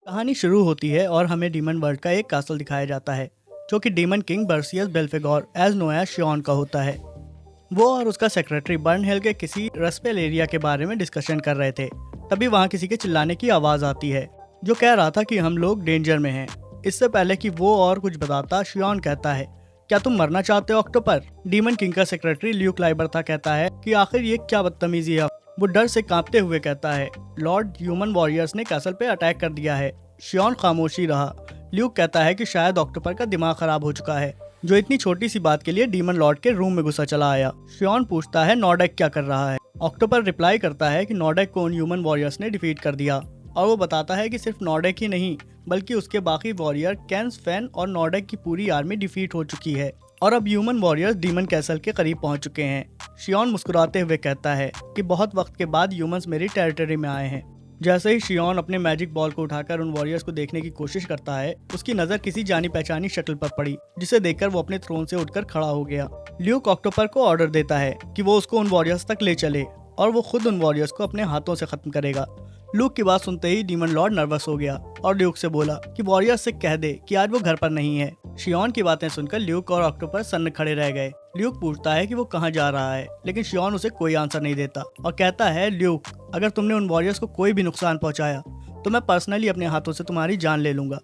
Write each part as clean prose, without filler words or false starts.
कहानी शुरू होती है और हमें डीमन वर्ल्ड का एक कासल दिखाया जाता है जो कि demon king Bersius Belphegor as know as Shion का होता है। वो और उसका सेक्रेटरी बर्नहेल के किसी रस्पेल एरिया के बारे में डिस्कशन कर रहे थे। तभी वहाँ किसी के चिल्लाने की आवाज़ आती है जो कह रहा था कि हम लोग डेंजर में हैं। इससे पहले कि वो और कुछ बताता, शियोन कहता है, क्या तुम मरना चाहते हो ऑक्टोपर? डीमन किंग का सेक्रेटरी ल्यूक लाइबर्था कहता है कि आखिर ये क्या बदतमीजी है। वो डर से कांपते हुए कहता है, लॉर्ड ह्यूमन वॉरियर्स ने कैसल पे अटैक कर दिया है। शियोन खामोशी रहा। ल्यूक कहता है कि शायद ऑक्टोपर का दिमाग खराब हो चुका है, जो इतनी छोटी सी बात के लिए डीमन लॉर्ड के रूम में घुसा चला आया। शियोन पूछता है नॉर्डेक क्या कर रहा है। ऑक्टोपर रिप्लाई करता है कि नॉर्डेक को उन ह्यूमन वॉरियर्स ने डिफीट कर दिया, और वो बताता है कि सिर्फ नॉर्डेक ही नहीं बल्कि उसके बाकी वॉरियर कैंस, फैन और नॉर्डेक की पूरी आर्मी डिफीट हो चुकी है और अब ह्यूमन वॉरियर्स डीमन कैसल के करीब पहुंच चुके हैं। शियोन मुस्कुराते हुए कहता है कि बहुत वक्त के बाद ह्यूमंस मेरी टेरिटरी में आए हैं। जैसे ही शियोन अपने मैजिक बॉल को उठाकर उन वॉरियर्स को देखने की कोशिश करता है, उसकी नजर किसी जानी पहचानी शक्ल पर पड़ी, जिसे देखकर वो अपने थ्रोन से उठकर खड़ा हो गया। ल्यूक ऑक्टोपर को ऑर्डर देता है कि वो उसको उन वॉरियर्स तक ले चले और वो खुद उन वॉरियर्स को अपने हाथों से खत्म करेगा। ल्यूक की बात सुनते ही डीमन लॉर्ड नर्वस हो गया और ल्यूक से बोला कि वॉरियर्स से कह दे कि आज वो घर पर नहीं है। शियोन की बातें सुनकर ल्यूक और ऑक्टोपर सन्न खड़े रह गए। ल्यूक पूछता है कि वो कहाँ जा रहा है, लेकिन शियोन उसे कोई आंसर नहीं देता और कहता है, ल्यूक, अगर तुमने उन वॉरियर्स को कोई भी नुकसान पहुंचाया तो मैं पर्सनली अपने हाथों से तुम्हारी जान ले लूंगा।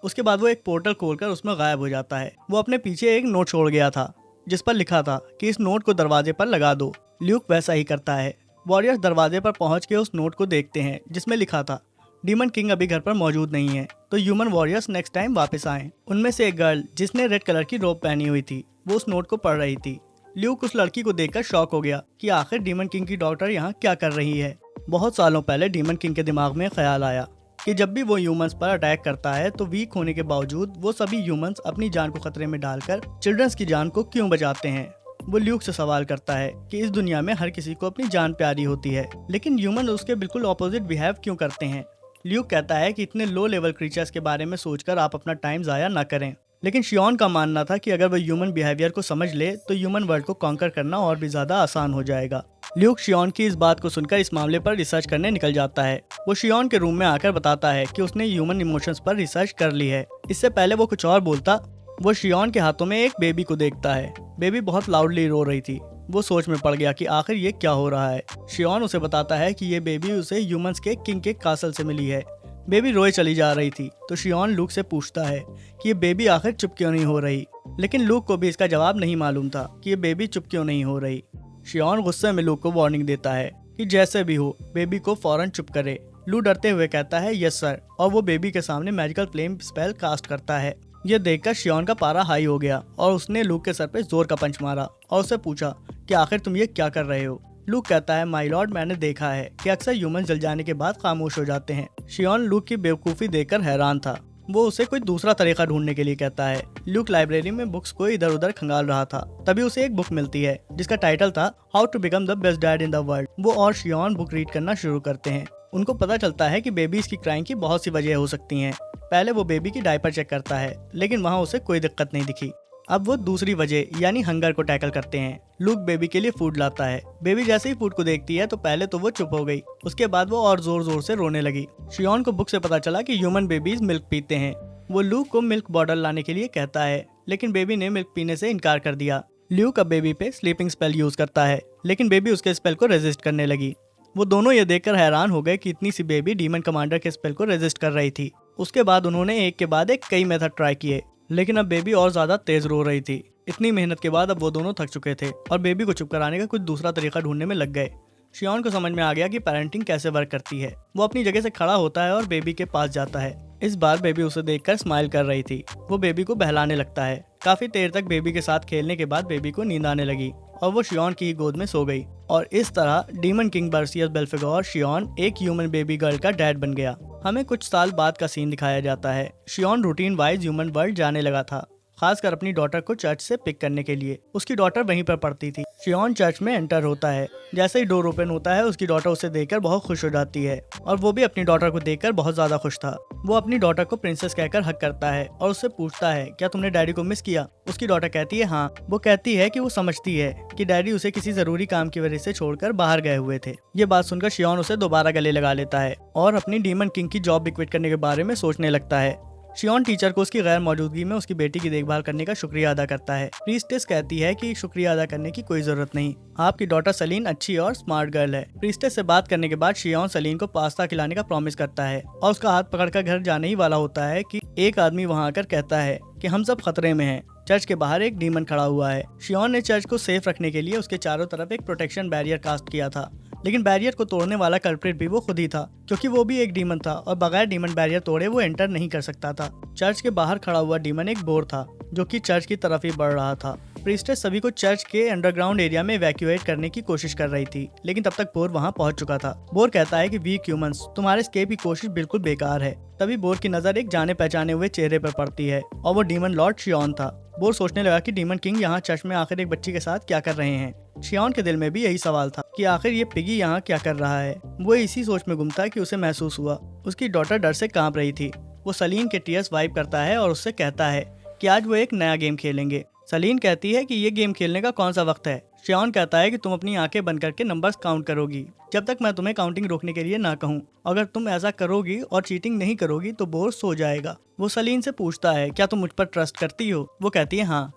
उसके बाद वो एक पोर्टल खोलकर उसमें गायब हो जाता है। वो अपने पीछे एक नोट छोड़ गया था जिस पर लिखा था कि इस नोट को दरवाजे पर लगा दो। ल्यूक वैसा ही करता है। वॉरियर्स दरवाजे पर पहुंच के उस नोट को देखते हैं जिसमें लिखा था, डीमन किंग अभी घर पर मौजूद नहीं है, तो ह्यूमन वॉरियर्स नेक्स्ट टाइम वापस आएं। उनमें से एक गर्ल जिसने रेड कलर की रोब पहनी हुई थी, वो उस नोट को पढ़ रही थी। ल्यूक उस लड़की को देखकर शॉक हो गया कि आखिर डीमन किंग की डॉटर यहाँ क्या कर रही है। बहुत सालों पहले डीमन किंग के दिमाग में ख्याल आया कि जब भी वो ह्यूमंस पर अटैक करता है तो वीक होने के बावजूद वो सभी ह्यूमंस अपनी जान को खतरे में डालकर चिल्ड्रंस की जान को क्यों बचाते हैं। वो ल्यूक से सवाल करता है कि इस दुनिया में हर किसी को अपनी जान प्यारी होती है, लेकिन ह्यूमन उसके बिल्कुल ऑपोजिट बिहेव क्यों करते हैं। ल्यूक कहता है कि इतने लो लेवल क्रीचर्स के बारे में सोचकर आप अपना टाइम जाया ना करें, लेकिन शियोन का मानना था कि अगर वो ह्यूमन बिहेवियर को समझ ले तो ह्यूमन वर्ल्ड को कॉन्कर करना और भी ज्यादा आसान हो जाएगा। ल्यूक शियोन की इस बात को सुनकर इस मामले पर रिसर्च करने निकल जाता है। वो शियोन के रूम में आकर बताता है कि उसने ह्यूमन इमोशंस पर रिसर्च कर ली है। इससे पहले वो कुछ और बोलता, वो शियोन के हाथों में एक बेबी को देखता है। बेबी बहुत लाउडली रो रही थी। वो सोच में पड़ गया कि आखिर ये क्या हो रहा है। शियोन उसे बताता है कि ये बेबी उसे ह्यूमंस के किंग के कासल से मिली है। बेबी रोए चली जा रही थी तो शियोन लूक से पूछता है कि ये बेबी आखिर चुप क्यों नहीं हो रही, लेकिन लूक को भी इसका जवाब नहीं मालूम था कि ये बेबी चुप क्यों नहीं हो रही। शियोन गुस्से में लूक को वार्निंग देता है कि जैसे भी हो बेबी को फौरन चुप करे। लू डरते हुए कहता है यस सर, और वो बेबी के सामने मैजिकल फ्लेम स्पेल कास्ट करता है। ये देखकर शियोन का पारा हाई हो गया और उसने लूक के सर पे जोर का पंच मारा और उससे पूछा कि आखिर तुम ये क्या कर रहे हो। लूक कहता है, माय लॉर्ड, मैंने देखा है कि अक्सर ह्यूमन जल जाने के बाद खामोश हो जाते हैं। शियोन लूक की बेवकूफ़ी देखकर हैरान था। वो उसे कोई दूसरा तरीका ढूंढने के लिए कहता है। लूक लाइब्रेरी में बुक्स को इधर उधर खंगाल रहा था, तभी उसे एक बुक मिलती है जिसका टाइटल था how to become the best dad in the world. वो और शियोन बुक रीड करना शुरू करते हैं। उनको पता चलता है कि बेबीज की क्राइम की बहुत सी वजह हो सकती हैं। पहले वो बेबी की डायपर चेक करता है, लेकिन वहाँ उसे कोई दिक्कत नहीं दिखी। अब वो दूसरी वजह यानी हंगर को टैकल करते हैं। लूक बेबी के लिए फूड लाता है। बेबी जैसे ही फूड को देखती है तो पहले तो वो चुप हो गई, उसके बाद वो और जोर जोर से रोने लगी। शियोन को बुक से पता चला कि ह्यूमन बेबीज मिल्क पीते हैं। वो लूक को मिल्क बॉटल लाने के लिए कहता है, लेकिन बेबी ने मिल्क पीने से इनकार कर दिया। ल्यूक अब बेबी पे स्लीपिंग स्पेल यूज करता है, लेकिन बेबी उसके स्पेल को रेजिस्ट करने लगी। वो दोनों ये देखकर हैरान हो गए कि इतनी सी बेबी डीमन कमांडर के स्पेल को रेजिस्ट कर रही थी। उसके बाद उन्होंने एक के बाद एक कई मेथड ट्राई किए, लेकिन अब बेबी और ज्यादा तेज रो रही थी। इतनी मेहनत के बाद अब वो दोनों थक चुके थे और बेबी को चुप कराने का कुछ दूसरा तरीका ढूंढने में लग गए। शियोन को समझ में आ गया कि पेरेंटिंग कैसे वर्क करती है। वो अपनी जगह से खड़ा होता है और बेबी के पास जाता है। इस बार बेबी उसे देखकर स्माइल कर रही थी। वो बेबी को बहलाने लगता है। काफी देर तक बेबी के साथ खेलने के बाद बेबी को नींद आने लगी और वो शियोन की गोद में सो गई। और इस तरह डीमन किंग बर्सियस बेल्फेगोर शियोन एक ह्यूमन बेबी गर्ल का डैड बन गया। हमें कुछ साल बाद का सीन दिखाया जाता है। शियोन रूटीन वाइज ह्यूमन वर्ल्ड जाने लगा था, खासकर अपनी डॉटर को चर्च से पिक करने के लिए। उसकी डॉटर वहीं पर पढ़ती थी। शियोन चर्च में एंटर होता है। जैसे ही डोर ओपन होता है उसकी डॉटर उसे देखकर बहुत खुश हो जाती है और वो भी अपनी डॉटर को देखकर बहुत ज्यादा खुश था। वो अपनी डॉटर को प्रिंसेस कहकर हक करता है और उससे पूछता है क्या तुमने डैडी को मिस किया। उसकी डॉटर कहती है हाँ। वो कहती है कि वो समझती है कि डैडी उसे किसी जरूरी काम की वजह से छोड़कर बाहर गए हुए थे। ये बात सुनकर शियोन उसे दोबारा गले लगा लेता है और अपनी डीमन किंग की जॉब भी क्विट करने के बारे में सोचने लगता है। शियोन टीचर को उसकी गैर मौजूदगी में उसकी बेटी की देखभाल करने का शुक्रिया अदा करता है। प्रीस्टेस कहती है कि शुक्रिया अदा करने की कोई जरूरत नहीं, आपकी डॉटर सलीन अच्छी और स्मार्ट गर्ल है। प्रीस्टेस से बात करने के बाद शियोन सलीन को पास्ता खिलाने का प्रॉमिस करता है और उसका हाथ पकड़कर घर जाने ही वाला होता है कि एक आदमी वहाँ आकर कहता है कि हम सब खतरे में हैं। चर्च के बाहर एक डीमन खड़ा हुआ है। शियोन ने चर्च को सेफ रखने के लिए उसके चारों तरफ एक प्रोटेक्शन बैरियर कास्ट किया था, लेकिन बैरियर को तोड़ने वाला कल्प्रिट भी वो खुद ही था, क्योंकि वो भी एक डीमन था और बगैर डीमन बैरियर तोड़े वो एंटर नहीं कर सकता था। चर्च के बाहर खड़ा हुआ डीमन एक बोर था जो कि चर्च की तरफ ही बढ़ रहा था। प्रीस्टेस सभी को चर्च के अंडरग्राउंड एरिया में इवैक्यूएट करने की कोशिश कर रही थी, लेकिन तब तक बोर वहां पहुंच चुका था। बोर कहता है कि वीक ह्यूमंस, तुम्हारे एस्केप की कोशिश बिल्कुल बेकार है। तभी बोर की नजर एक जाने पहचाने हुए चेहरे पर पड़ती है और वो डीमन लॉर्ड शियोन था। बोर सोचने लगा कि डीमन किंग यहाँ चर्च में आखिर एक बच्ची के साथ क्या कर रहे हैं। शियोन के दिल में भी यही सवाल था कि आखिर ये पिगी यहाँ क्या कर रहा है। वो इसी सोच में गुम था कि उसे महसूस हुआ उसकी डॉटर डर से कांप रही थी। वो सलीन के टीयर्स वाइप करता है और उससे कहता है कि आज वो एक नया गेम खेलेंगे। सलीन कहती है कि ये गेम खेलने का कौन सा वक्त है। शियोन कहता है कि तुम अपनी आंखें बंद करके नंबर्स काउंट करोगी जब तक मैं तुम्हें काउंटिंग रोकने के लिए ना कहूँ। अगर तुम ऐसा करोगी और चीटिंग नहीं करोगी तो बोर सो जाएगा। वो सलीन से पूछता है क्या तुम मुझ पर ट्रस्ट करती हो। वो कहती है हाँ,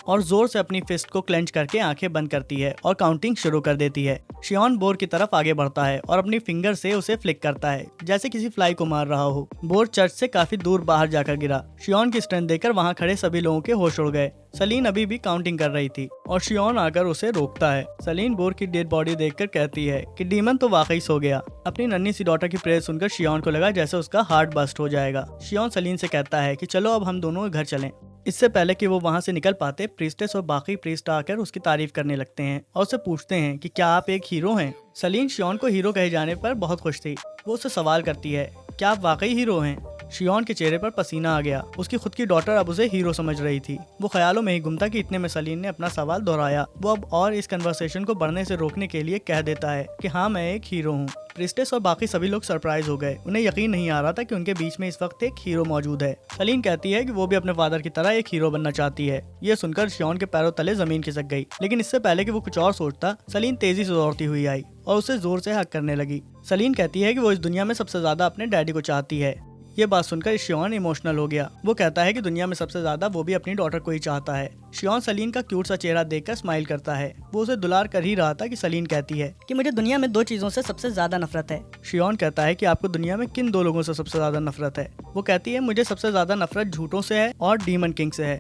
और जोर से अपनी फिस्ट को क्लेंच करके आंखें बंद करती है और काउंटिंग शुरू कर देती है। शियोन बोर की तरफ आगे बढ़ता है और अपनी फिंगर से उसे फ्लिक करता है जैसे किसी फ्लाई को मार रहा हो। बोर चर्च से काफी दूर बाहर जाकर गिरा। शियोन की स्ट्रेंथ देखकर वहां खड़े सभी लोगों के होश उड़ गए। सलीन अभी भी काउंटिंग कर रही थी और शियोन आकर उसे रोकता है। सलीन बोर की डेड बॉडी देखकर कहती है कि डीमन तो वाकई सो गया। अपनी नन्ही सी डॉटर की प्रेयर सुनकर शियोन को लगा जैसे उसका हार्ट बस्ट हो जाएगा। शियोन सलीन से कहता है कि चलो अब हम दोनों घर चलें। इससे पहले कि वो वहां से निकल पाते, प्रीस्टेस और बाकी प्रीस्ट आकर उसकी तारीफ करने लगते हैं और उससे पूछते हैं कि क्या आप एक हीरो हैं। सलीन शियोन को हीरो कहे जाने पर बहुत खुश थी। वो उससे सवाल करती है क्या आप वाकई हीरो हैं। शियोन के चेहरे पर पसीना आ गया। उसकी खुद की डॉटर अब उसे हीरो समझ रही थी। वो ख्यालों में ही गुम था कि इतने में सलीन ने अपना सवाल दोहराया। वो अब और इस कन्वर्सेशन को बढ़ने से रोकने के लिए कह देता है कि हाँ मैं एक हीरो हूँ। प्रीस्टेस और बाकी सभी लोग सरप्राइज हो गए। उन्हें यकीन नहीं आ रहा था कि उनके बीच में इस वक्त एक हीरो मौजूद है। सलीन कहती है कि वो भी अपने फादर की तरह एक हीरो बनना चाहती है। ये सुनकर शियोन के पैरों तले जमीन खिसक गई, लेकिन इससे पहले कि वो कुछ और सोचता, सलीन तेजी से दौड़ती हुई आई और उसे जोर से हक करने लगी। सलीन कहती है कि वो इस दुनिया में सबसे ज्यादा अपने डैडी को चाहती है। ये बात सुनकर शियोन इमोशनल हो गया। वो कहता है कि दुनिया में सबसे ज्यादा वो भी अपनी डॉटर को ही चाहता है। शियोन सलीन का क्यूट सा चेहरा देखकर स्माइल करता है। वो उसे दुलार कर ही रहा था कि सलीन कहती है कि मुझे दुनिया में दो चीजों से सबसे ज्यादा नफरत है। शियोन कहता है कि आपको दुनिया में किन दो लोगों से सबसे ज्यादा नफरत है। वो कहती है मुझे सबसे ज्यादा नफरत झूठों से है और डीमन किंग से है।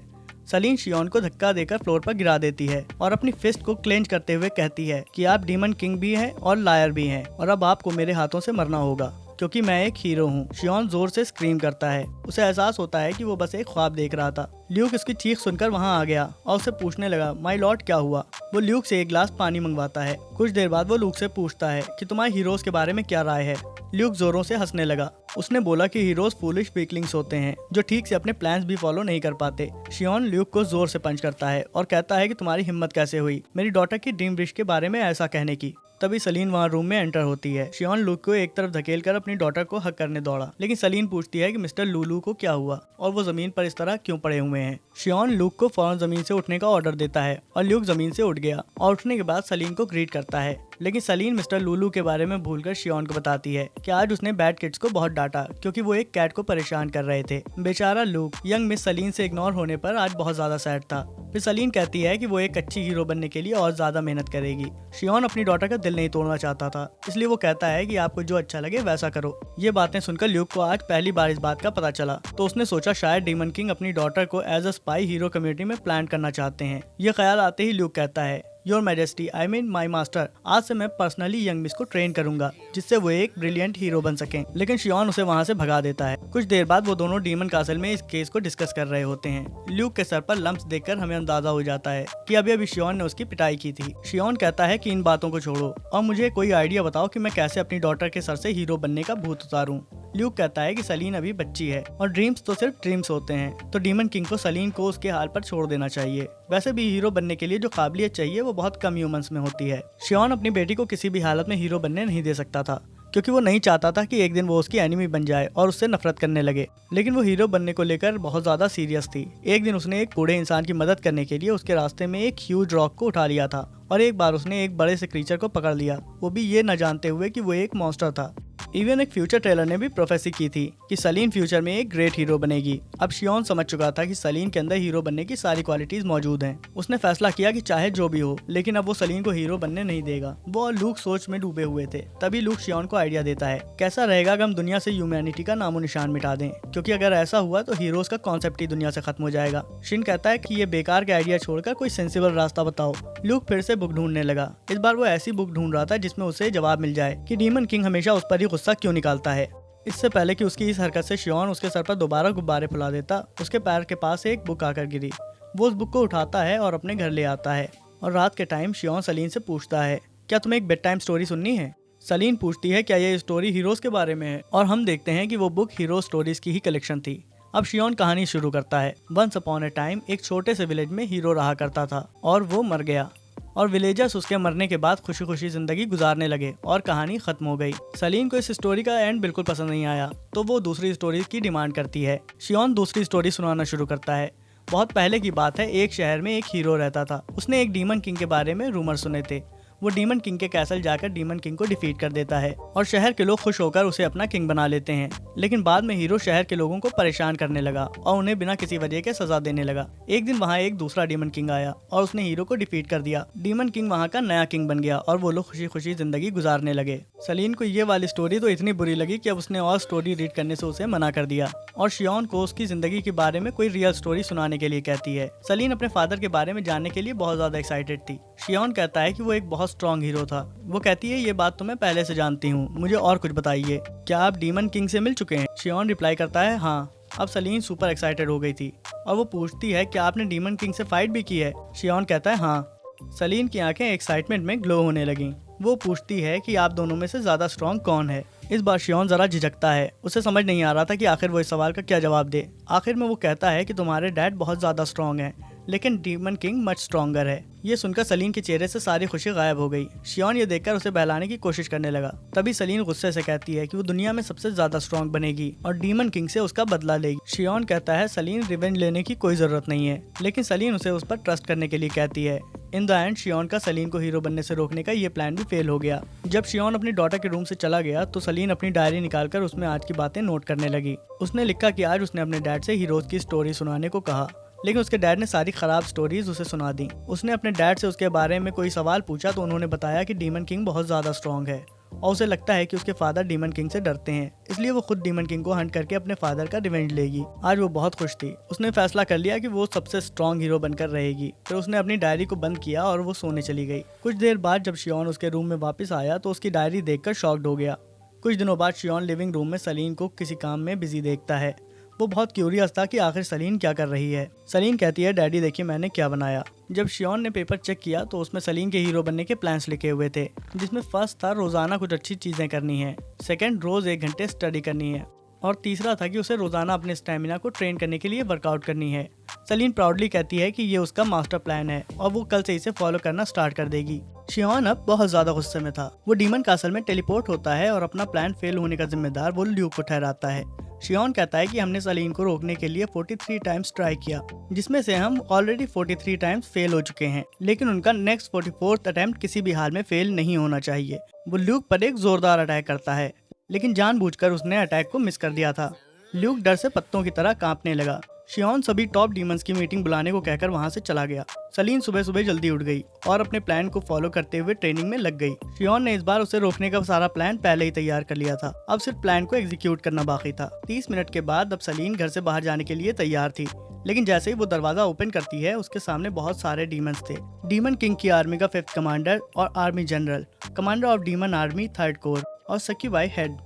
सलीन शियोन को धक्का देकर फ्लोर पर गिरा देती है और अपनी फिस्ट को क्लेंच करते हुए कहती है कि आप डीमन किंग भी हैं और लायर भी हैं और अब आपको मेरे हाथों से मरना होगा क्योंकि मैं एक हीरो हूँ। शियोन जोर से स्क्रीम करता है। उसे एहसास होता है कि वो बस एक ख्वाब देख रहा था। ल्यूक उसकी चीख सुनकर वहाँ आ गया और उसे पूछने लगा माय लॉर्ड क्या हुआ। वो ल्यूक से एक गिलास पानी मंगवाता है। कुछ देर बाद वो ल्यूक से पूछता है कि तुम्हारे हीरोज के बारे में क्या राय है। ल्यूक जोरों से हंसने लगा। उसने बोला कि हीरोज फूलिश वीकलिंग्स होते हैं जो ठीक से अपने प्लान्स भी फॉलो नहीं कर पाते। शियोन ल्यूक को जोर से पंच करता है और कहता है कि तुम्हारी हिम्मत कैसे हुई मेरी डॉटर की ड्रीम विश के बारे में ऐसा कहने की। तभी सलीन वहाँ रूम में एंटर होती है। शियोन ल्यूक को एक तरफ धकेलकर अपनी डॉटर को हक करने दौड़ा, लेकिन सलीन पूछती है कि मिस्टर लूलू को क्या हुआ और वो जमीन पर इस तरह क्यों पड़े हुए हैं। शियोन ल्यूक को फौरन जमीन से उठने का ऑर्डर देता है और ल्यूक जमीन से उठ गया और उठने के बाद सलीन को ग्रीट करता है। लेकिन सलीन मिस्टर लूलू के बारे में भूलकर शियोन को बताती है कि आज उसने बैड किड्स को बहुत डांटा क्योंकि वो एक कैट को परेशान कर रहे थे। बेचारा लूक यंग मिस सलीन से इग्नोर होने पर आज बहुत ज्यादा सैड था। फिर सलीन कहती है कि वो एक अच्छी हीरो बनने के लिए और ज्यादा मेहनत करेगी। शियोन अपनी डॉटर का दिल नहीं तोड़ना चाहता था, इसलिए वो कहता है कि आपको जो अच्छा लगे वैसा करो। ये बातें सुनकर ल्यूक को आज पहली बार इस बात का पता चला, तो उसने सोचा शायद डीमन किंग अपनी डॉटर को as a spy hero community में प्लान करना चाहते हैं। ये ख्याल आते ही ल्यूक कहता है your majesty I mean my master, आज से मैं पर्सनली यंग मिस को ट्रेन करूंगा जिससे वो एक ब्रिलियंट हीरो बन सकें। लेकिन शियोन उसे वहाँ से भगा देता है। कुछ देर बाद वो दोनों डीमन कासल में इस केस को डिस्कस कर रहे होते हैं। ल्यूक के सर पर लम्प्स देखकर हमें अंदाजा हो जाता है कि अभी शियोन ने उसकी पिटाई की थी। शियोन कहता है कि इन बातों को छोड़ो और मुझे कोई आइडिया बताओ कि मैं कैसे अपनी डॉटर के सर से हीरो बनने का भूत उतारूं। ल्यूक कहता है कि सलीन अभी बच्ची है और ड्रीम्स तो सिर्फ ड्रीम्स होते हैं, तो डीमन किंग को सलीन को उसके हाल पर छोड़ देना चाहिए। वैसे भी हीरो बनने के लिए जो काबिलियत चाहिए वो बहुत कम ह्यूमंस में होती है। शियोन अपनी बेटी को किसी भी हालत में हीरो बनने नहीं दे सकता था। क्योंकि वो नहीं चाहता था कि एक दिन वो उसकी एनिमी बन जाए और उससे नफरत करने लगे। लेकिन वो हीरो बनने को लेकर बहुत ज़्यादा सीरियस थी। एक दिन उसने एक बूढ़े इंसान की मदद करने के लिए उसके रास्ते में एक ह्यूज रॉक को उठा लिया था और एक बार उसने एक बड़े से क्रीचर को पकड़ लिया, वो भी ये न जानते हुए कि वो एक मॉन्स्टर था। इवन एक फ्यूचर ट्रेलर ने भी प्रोफेसी की थी कि सलीन फ्यूचर में एक ग्रेट हीरो बनेगी। अब शियोन समझ चुका था कि सलीन के अंदर हीरो बनने की सारी क्वालिटीज मौजूद हैं। उसने फैसला किया कि चाहे जो भी हो, लेकिन अब वो सलीन को हीरो बनने नहीं देगा। वो और लूक सोच में डूबे हुए थे। तभी लूक शियोन को आइडिया देता है, कैसा रहेगा अगर हम दुनिया से ह्यूमैनिटी का नामो निशान मिटा दें, क्योंकि अगर ऐसा हुआ तो हीरोज का कॉन्सेप्ट ही दुनिया से खत्म हो जाएगा। शिन कहता है कि ये बेकार के आइडिया छोड़कर कोई सेंसिबल रास्ता बताओ। लूक फिर से बुक ढूंढने लगा। इस बार वो ऐसी बुक ढूंढ रहा था जिसमें उसे जवाब मिल जाए कि डीमन किंग हमेशा उस पर ही गुस्सा क्यों निकालता है। इससे पहले कि उसकी इस हरकत से शियोन उसके सर पर दोबारा गुब्बारे फुला देता, उसके पैर के पास एक बुक आकर गिरी। वो उस बुक को उठाता है और अपने घर ले आता है। और रात के टाइम शियोन सलीन से पूछता है, क्या तुम्हें एक बेड टाइम स्टोरी सुननी है? सलीन पूछती है, क्या ये स्टोरी हीरोज के बारे में है? और हम देखते हैं कि वो बुक हीरो स्टोरीज की ही कलेक्शन थी। अब शियोन कहानी शुरू करता है। वंस अपॉन ए टाइम एक छोटे से विलेज में हीरो रहा करता था और वो मर गया और विलेजर्स उसके मरने के बाद खुशी खुशी जिंदगी गुजारने लगे और कहानी खत्म हो गई। सलीन को इस स्टोरी का एंड बिल्कुल पसंद नहीं आया, तो वो दूसरी स्टोरी की डिमांड करती है। शियोन दूसरी स्टोरी सुनाना शुरू करता है। बहुत पहले की बात है, एक शहर में एक हीरो रहता था। उसने एक डीमन किंग के बारे में रूमर सुने थे। वो डीमन किंग के कैसल जाकर डीमन किंग को डिफीट कर देता है और शहर के लोग खुश होकर उसे अपना किंग बना लेते हैं। लेकिन बाद में हीरो शहर के लोगों को परेशान करने लगा और उन्हें बिना किसी वजह के सजा देने लगा। एक दिन वहाँ एक दूसरा डीमन किंग आया और उसने हीरो को डिफीट कर दिया। डीमन किंग वहाँ का नया किंग बन गया और वो लोग खुशी खुशी जिंदगी गुजारने लगे। सलीन को ये वाली स्टोरी तो इतनी बुरी लगी कि अब उसने और स्टोरी रीड करने से उसे मना कर दिया और शियोन को उसकी जिंदगी के बारे में कोई रियल स्टोरी सुनाने के लिए कहती है। सलीन अपने फादर के बारे में जानने के लिए बहुत ज्यादा एक्साइटेड थी। शियोन कहता है कि वो एक बहुत स्ट्रॉन्ग हीरो था। वो कहती है, ये बात तो मैं पहले से जानती हूँ, मुझे और कुछ बताइए, क्या आप डीमन किंग से मिल चुके हैं? शियोन रिप्लाई करता है, हाँ। अब सलीन सुपर एक्साइटेड हो गई थी और वो पूछती है, क्या आपने डीमन किंग से फाइट भी की है? शियोन कहता है, हाँ। सलीन की आंखें एक्साइटमेंट में ग्लो होने लगीं। वो पूछती है कि आप दोनों में से ज्यादा स्ट्रॉन्ग कौन है? इस बार शियोन जरा झिझकता है। उसे समझ नहीं आ रहा था कि आखिर वो इस सवाल का क्या जवाब दे। आखिर में वो कहता है कि तुम्हारे डैड बहुत ज्यादा स्ट्रॉन्ग है, लेकिन डीमन किंग मच स्ट्रॉन्गर है। ये सुनकर सलीन के चेहरे से सारी खुशी गायब हो गई। शियोन ये देखकर उसे बहलाने की कोशिश करने लगा। तभी सलीन गुस्से से कहती है कि वो दुनिया में सबसे ज्यादा स्ट्रॉन्ग बनेगी और डीमन किंग से उसका बदला लेगी। शियोन कहता है, सलीन रिवेंज लेने की कोई जरूरत नहीं है, लेकिन सलीन उसे उस पर ट्रस्ट करने के लिए कहती है। इन द एंड शियोन का सलीन को हीरो बनने से रोकने का ये प्लान भी फेल हो गया। जब शियोन अपनी डॉटर के रूम से चला गया तो सलीन अपनी डायरी निकालकर उसमें आज की बातें नोट करने लगी। उसने लिखा कि आज उसने अपने डैड से हीरोज की स्टोरी सुनाने को कहा, लेकिन उसके डैड ने सारी खराब स्टोरीज उसे सुना दी। उसने अपने डैड से उसके बारे में कोई सवाल पूछा तो उन्होंने बताया कि डीमन किंग बहुत ज्यादा स्ट्रॉन्ग है और उसे लगता है कि उसके फादर डीमन किंग से डरते हैं, इसलिए वो खुद डीमन किंग को हंट करके अपने फादर का रिवेंज लेगी। आज वो बहुत खुश थी। उसने फैसला कर लिया कि वो सबसे स्ट्रॉन्ग हीरो बनकर रहेगी। फिर उसने अपनी डायरी को बंद किया और वो सोने चली गई। कुछ देर बाद जब शियोन उसके रूम में वापस आया तो उसकी डायरी देखकर शॉक्ड हो गया। कुछ दिनों बाद शियोन लिविंग रूम में सलीन को किसी काम में बिजी देखता है। वो बहुत क्यूरियस था कि आखिर सलीन क्या कर रही है। सलीन कहती है, डैडी देखिए मैंने क्या बनाया। जब शियोन ने पेपर चेक किया तो उसमें सलीन के हीरो बनने के प्लान्स लिखे हुए थे, जिसमें फर्स्ट था रोजाना कुछ अच्छी चीजें करनी है, सेकंड रोज 1 घंटे स्टडी करनी है और तीसरा था कि उसे रोजाना अपने स्टेमिना को ट्रेन करने के लिए वर्कआउट करनी है। सलीन प्राउडली कहती है कि ये उसका मास्टर प्लान है और वो कल से इसे फॉलो करना स्टार्ट कर देगी। शियोन अब बहुत ज्यादा गुस्से में था। वो डीमन कासल में टेलीपोर्ट होता है और अपना प्लान फेल होने का जिम्मेदार वो ल्यूक को ठहराता है। शियोन कहता है कि हमने सलीन को रोकने के लिए 43 टाइम्स ट्राई किया, जिसमें से हम ऑलरेडी 43 टाइम्स फेल हो चुके हैं, लेकिन उनका नेक्स्ट 44th अटेम्प्ट किसी भी हाल में फेल नहीं होना चाहिए। वो ल्यूक पर एक जोरदार अटैक करता है, लेकिन जानबूझकर उसने अटैक को मिस कर दिया था। ल्यूक डर से पत्तों की तरह कांपने लगा। शियोन सभी टॉप डीमंस की मीटिंग बुलाने को कहकर वहां से चला गया। सलीन सुबह सुबह जल्दी उठ गई और अपने प्लान को फॉलो करते हुए ट्रेनिंग में लग गई। शियोन ने इस बार उसे रोकने का सारा प्लान पहले ही तैयार कर लिया था, अब सिर्फ प्लान को एग्जीक्यूट करना बाकी था। 30 मिनट के बाद अब सलीन घर से बाहर जाने के लिए तैयार थी, लेकिन जैसे ही वो दरवाजा ओपन करती है उसके सामने बहुत सारे डीमंस थे। डीमन किंग की आर्मी का 5th कमांडर और army general, commander of demon army 3rd core और सक्यूबाई हेड।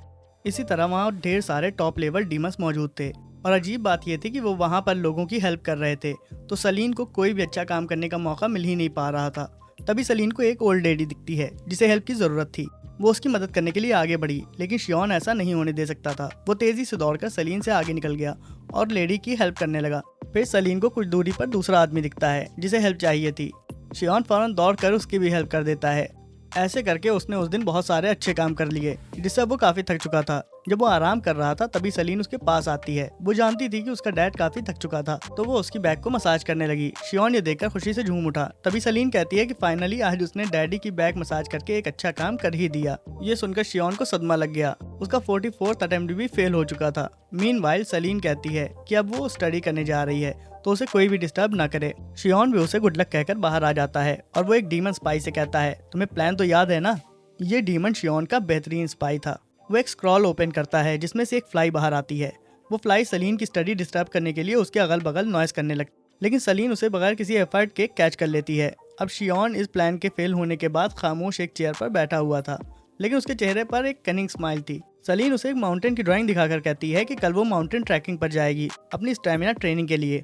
इसी तरह वहाँ ढेर सारे टॉप लेवल डीमंस मौजूद थे और अजीब बात यह थी कि वो वहाँ पर लोगों की हेल्प कर रहे थे, तो सलीन को कोई भी अच्छा काम करने का मौका मिल ही नहीं पा रहा था। तभी सलीन को एक ओल्ड लेडी दिखती है जिसे हेल्प की जरूरत थी। वो उसकी मदद करने के लिए आगे बढ़ी, लेकिन शियोन ऐसा नहीं होने दे सकता था। वो तेजी से दौड़कर सलीन से आगे निकल गया और लेडी की हेल्प करने लगा। फिर सलीन को कुछ दूरी पर दूसरा आदमी दिखता है जिसे हेल्प चाहिए थी। शियोन फौरन दौड़कर उसकी भी हेल्प कर देता है। ऐसे करके उसने उस दिन बहुत सारे अच्छे काम कर लिए, जिससे वो काफी थक चुका था। जब वो आराम कर रहा था तभी सलीन उसके पास आती है। वो जानती थी कि उसका डैड काफी थक चुका था, तो वो उसकी बैक को मसाज करने लगी। शियोन ये देखकर खुशी से झूम उठा। तभी सलीन कहती है कि फाइनली आज उसने डैडी की बैक मसाज करके एक अच्छा काम कर ही दिया। ये सुनकर शियोन को सदमा लग गया। उसका 44th अटेम्प्ट भी फेल हो चुका था। मीनवाइल सलीन कहती है कि अब वो स्टडी करने जा रही है, तो उसे कोई भी डिस्टर्ब ना करे। शियोन भी उसे गुड लक कहकर बाहर आ जाता है और वो एक डीमन स्पाई से कहता है, तुम्हें प्लान तो याद है ना? ये डीमन शियोन का बेहतरीन स्पाई था। वो एक स्क्रॉल ओपन करता है जिसमें से एक फ्लाई बाहर आती है। वो फ्लाई सलीन की स्टडी डिस्टर्ब करने के लिए उसके अगल बगल नॉइस करने लगती, लेकिन सलीन उसे बगैर किसी एफर्ट के कैच कर लेती है। अब शियोन इस प्लान के फेल होने के बाद खामोश एक चेयर पर बैठा हुआ था, लेकिन उसके चेहरे पर एक कनिंग स्माइल थी। सलीन उसे एक माउंटेन की ड्राइंग दिखाकर कहती है कि कल वो माउंटेन ट्रैकिंग पर जाएगी अपनी स्टैमिना ट्रेनिंग के लिए।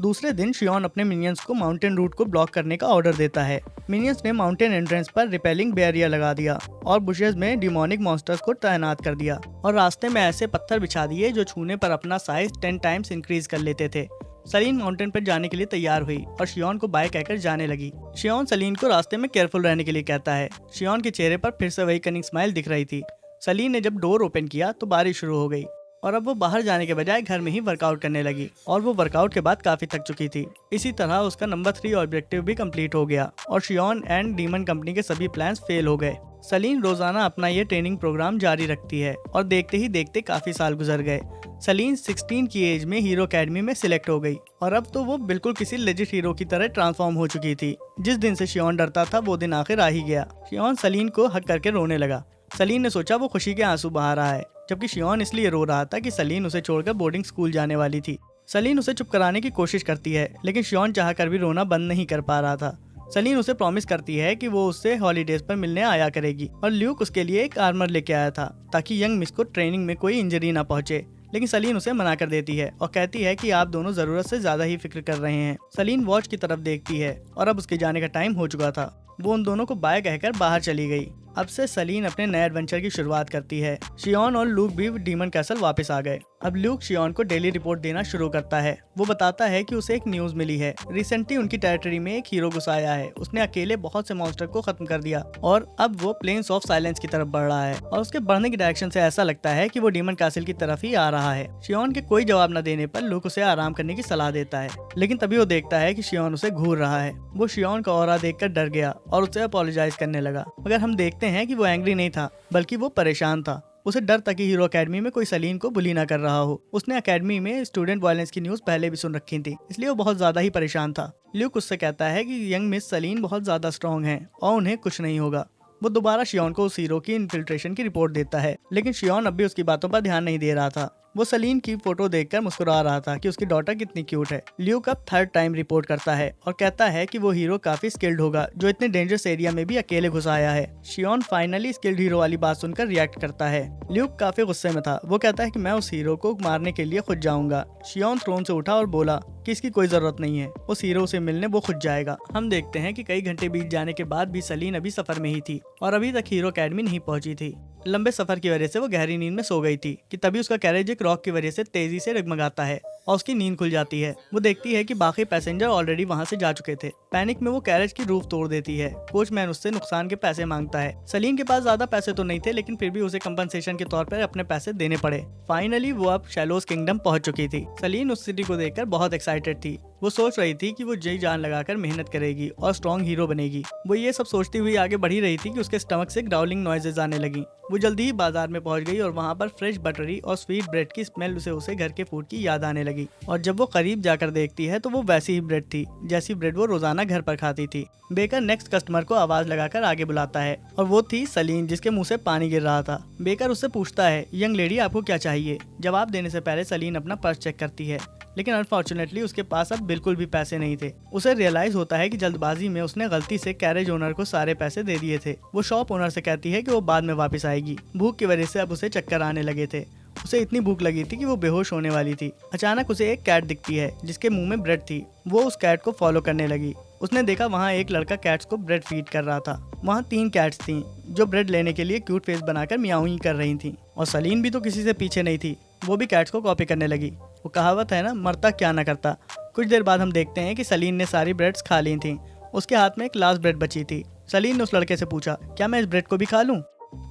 दूसरे दिन शियोन अपने मिनियंस को माउंटेन रूट को ब्लॉक करने का ऑर्डर देता है। मिनियंस ने माउंटेन एंट्रेंस पर रिपेलिंग बैरियर लगा दिया और बुशेस में डिमोनिक मॉन्स्टर्स को तैनात कर दिया और रास्ते में ऐसे पत्थर बिछा दिए जो छूने पर अपना साइज 10 टाइम्स इंक्रीज कर लेते थे। सलीन माउंटेन पर जाने के लिए तैयार हुई और शियोन को बाय कहकर जाने लगी। शियोन सलीन को रास्ते में केयरफुल रहने के लिए कहता है। शियोन के चेहरे पर फिर से वही कनिंग स्माइल दिख रही थी। सलीन ने जब डोर ओपन किया तो बारिश शुरू हो गई और अब वो बाहर जाने के बजाय घर में ही वर्कआउट करने लगी और वो वर्कआउट के बाद काफी थक चुकी थी। इसी तरह उसका नंबर 3 ऑब्जेक्टिव भी कंप्लीट हो गया और शियोन एंड डीमन कंपनी के सभी प्लान्स फेल हो गए। सलीन रोजाना अपना ये ट्रेनिंग प्रोग्राम जारी रखती है और देखते ही देखते काफी साल गुजर गए। सलीन 16 की एज में हीरो अकेडमी में सिलेक्ट हो गई और अब तो वो बिल्कुल किसी लेजिट हीरो की तरह ट्रांसफॉर्म हो चुकी थी। जिस दिन से शियोन डरता था वो दिन आखिर आ ही गया। शियोन सलीन को हक करके रोने लगा। सलीन ने सोचा वो खुशी के आंसू बहा रहा है, जबकि शियोन इसलिए रो रहा था कि सलीन उसे छोड़कर बोर्डिंग स्कूल जाने वाली थी। सलीन उसे चुप कराने की कोशिश करती है, लेकिन शियोन चाहकर भी रोना बंद नहीं कर पा रहा था। सलीन उसे प्रॉमिस करती है कि वो उससे हॉलीडेज पर मिलने आया करेगी और ल्यूक उसके लिए एक आर्मर लेके आया था ताकि यंग मिस को ट्रेनिंग में कोई इंजरी ना पहुंचे। लेकिन सलीन उसे मना कर देती है और कहती है कि आप दोनों जरूरत से ज्यादा ही फिक्र कर रहे हैं। सलीन वॉच की तरफ देखती है और अब उसके जाने का टाइम हो चुका था। वो उन दोनों को बाय कहकर बाहर चली गई। अब से सलीन अपने नए एडवेंचर की शुरुआत करती है। शियोन और लूक भी डीमन कैसल वापस आ गए। अब लूक शियोन को डेली रिपोर्ट देना शुरू करता है। वो बताता है कि उसे एक न्यूज मिली है। रिसेंटली उनकी टेरिटरी में एक हीरो घुस आया है। उसने अकेले बहुत से मॉन्स्टर को खत्म कर दिया और अब वो प्लेन्स ऑफ साइलेंस की तरफ बढ़ रहा है और उसके बढ़ने की डायरेक्शन से ऐसा लगता है कि वो डीमन कैसल की तरफ ही आ रहा है। शियोन के कोई जवाब न देने पर लूक उसे आराम करने की सलाह देता है, लेकिन तभी वो देखता है कि शियोन उसे घूर रहा है। वो शियोन का ऑरा देखकर डर गया और उसे अपोलोजाइज करने लगा, मगर हम देखते हैं कि वो एंग्री नहीं था, बल्कि वो परेशान था। उसे डर था कि हीरो अकेडमी में कोई सलीन को बुली ना कर रहा हो। उसने अकेडमी में स्टूडेंट वायलेंस की न्यूज पहले भी सुन रखी थी, इसलिए वो बहुत ज्यादा ही परेशान था। ल्यूक उससे कहता है कि यंग मिस सलीन बहुत ज्यादा स्ट्रॉन्ग है और उन्हें कुछ नहीं होगा। वो दोबारा शियोन को उस हीरो की इन्फिल्ट्रेशन की रिपोर्ट देता है, लेकिन शियोन अब भी उसकी बातों पर ध्यान नहीं दे रहा था। वो सलीन की फोटो देखकर मुस्कुरा रहा था कि उसकी डॉटर कितनी क्यूट है। ल्यूक अब 3rd टाइम रिपोर्ट करता है और कहता है कि वो हीरो काफी स्किल्ड होगा जो इतने डेंजरस एरिया में भी अकेले घुस आया है। शियोन फाइनली स्किल्ड हीरो वाली बात सुनकर रिएक्ट करता है। ल्यूक काफी गुस्से में था। वो कहता है कि मैं उस हीरो को मारने के लिए खुद जाऊंगा। शियोन थ्रोन से उठा और बोला कि इसकी कोई जरूरत नहीं है, उस हीरो से मिलने वो खुद जाएगा। हम देखते हैं कि कई घंटे बीत जाने के बाद भी सलीन अभी सफर में ही थी और अभी तक हीरो अकेडमी नहीं पहुंची थी। लंबे सफर की वजह से वो गहरी नींद में सो गई थी कि तभी उसका कैरेज एक रॉक की वजह से तेजी से डगमगाता है और उसकी नींद खुल जाती है। वो देखती है कि बाकी पैसेंजर ऑलरेडी वहां से जा चुके थे। पैनिक में वो कैरेज की रूफ तोड़ देती है। कोचमैन उससे नुकसान के पैसे मांगता है। सलीन के पास ज्यादा पैसे तो नहीं थे, लेकिन फिर भी उसे कंपनसेशन के तौर पर अपने पैसे देने पड़े। फाइनली वो अब शैलोस किंगडम पहुंच चुकी थी। सलीन उस सिटी को देखकर बहुत एक्साइटेड थी। वो सोच रही थी कि वो जी जान लगाकर मेहनत करेगी और स्ट्रॉन्ग हीरो बनेगी। वो ये सब सोचती हुई आगे बढ़ ही रही थी कि उसके स्टमक से ग्राउलिंग नॉइजेज आने लगी। वो जल्दी ही बाजार में पहुंच गई और वहां पर फ्रेश बटरी और स्वीट ब्रेड की स्मेल उसे घर के फूड की याद आने लगी। और जब वो करीब जाकर देखती है तो वो वैसी ही ब्रेड थी जैसी ब्रेड वो रोजाना घर पर खाती थी। बेकर नेक्स्ट कस्टमर को आवाज लगाकर आगे बुलाता है और वो थी सलीन, जिसके मुंह से पानी गिर रहा था। बेकर उससे पूछता है, यंग लेडी आपको क्या चाहिए? जवाब देने से पहले सलीन अपना पर्स चेक करती है, लेकिन अनफॉर्चुनेटली उसके पास अब बिल्कुल भी पैसे नहीं थे। उसे रियलाइज होता है कि जल्दबाजी में उसने गलती से कैरेज ओनर को सारे पैसे दे दिए थे। वो शॉप ओनर से कहती है कि वो बाद में वापस आएगी। भूख की वजह से अब उसे चक्कर आने लगे थे। उसे इतनी भूख लगी थी कि वो बेहोश होने वाली थी। अचानक उसे एक कैट दिखती है जिसके मुंह में ब्रेड थी। वो उस कैट को फॉलो करने लगी। उसने देखा वहाँ एक लड़का कैट्स को ब्रेड फीड कर रहा था। वहाँ 3 कैट्स थीं जो ब्रेड लेने के लिए क्यूट फेस बनाकर मियाऊं कर रही थीं। और सलीन भी तो किसी से पीछे नहीं थी, वो भी कैट्स को कॉपी करने लगी। वो कहावत है ना, मरता क्या ना करता। कुछ देर बाद हम देखते हैं कि सलीन ने सारी ब्रेड्स खा ली थी। उसके हाथ में एक लास्ट ब्रेड बची थी सलीन ने उस लड़के से पूछा, क्या मैं इस ब्रेड को भी खा लूं?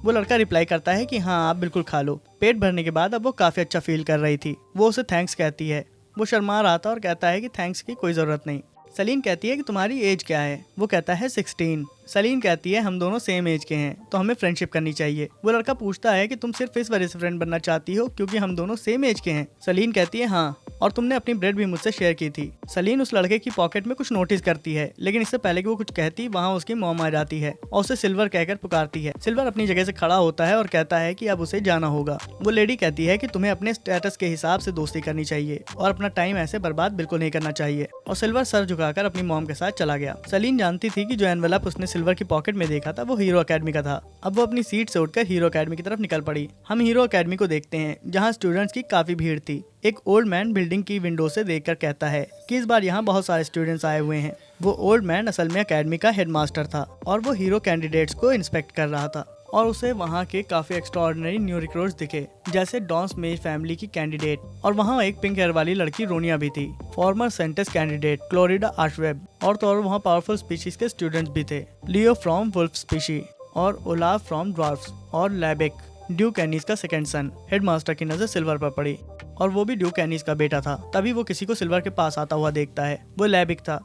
वो लड़का रिप्लाई करता है कि हाँ आप बिल्कुल खा लो। पेट भरने के बाद अब वो काफी अच्छा फील कर रही थी। वो उसे थैंक्स कहती है। वो शर्मा रहा था और कहता है कि थैंक्स की कोई जरूरत नहीं। सलीन कहती है कि तुम्हारी एज क्या है? वो कहता है 16। सलीन कहती है हम दोनों सेम एज के हैं तो हमें फ्रेंडशिप करनी चाहिए। वो लड़का पूछता है कि तुम सिर्फ इस वजह से फ्रेंड बनना चाहती हो क्योंकि हम दोनों सेम एज के हैं? सलीन कहती है हाँ, और तुमने अपनी ब्रेड भी मुझसे शेयर की थी। सलीन उस लड़के की पॉकेट में कुछ नोटिस करती है, लेकिन इससे पहले कि वो कुछ कहती वहाँ उसकी मॉम आ जाती है और उसे सिल्वर कहकर पुकारती है। सिल्वर अपनी जगह से खड़ा होता है और कहता है कि अब उसे जाना होगा। वो लेडी कहती है कि तुम्हें अपने स्टेटस के हिसाब से दोस्ती करनी चाहिए और अपना टाइम ऐसे बर्बाद बिल्कुल नहीं करना चाहिए। और सिल्वर सर झुकाकर अपनी मॉम के साथ चला गया। सलीन जानती थी कि जो एनवेलप उसने सिल्वर की पॉकेट में देखा था वो हीरो अकेडमी का था। अब वो अपनी सीट से उठकर हीरो अकेडमी की तरफ निकल पड़ी। हम हीरो अकेडमी को देखते हैं जहाँ स्टूडेंट्स की काफी भीड़ थी। एक ओल्ड मैन बिल्डिंग की विंडो से देखकर कहता है कि इस बार यहाँ बहुत सारे स्टूडेंट्स आए हुए हैं। वो ओल्ड मैन असल में अकेडमी का हेडमास्टर था और वो हीरो कैंडिडेट्स को इंस्पेक्ट कर रहा था और उसे वहाँ के काफी एक्स्ट्राऑर्डिनरी न्यू रिक्रूट्स दिखे, जैसे डॉन्स मेज फैमिली की कैंडिडेट, और वहाँ एक पिंक हेयर वाली लड़की रोनिया भी थी, फॉर्मर सेंटेस कैंडिडेट क्लोरिडा आशवेब, और तो और वहाँ पावरफुल स्पीशीज के स्टूडेंट्स भी थे, लियो फ्रॉम वुल्फ स्पीशी और ओलाफ फ्रॉम ड्वार्फ्स और लैबिक ड्यूक एनीस का सेकंड सन। हेडमास्टर की नजर सिल्वर पर पड़ी और वो भी ड्यूक एनीस का बेटा था। तभी वो किसी को सिल्वर के पास आता हुआ देखता है। वो लैबिक था।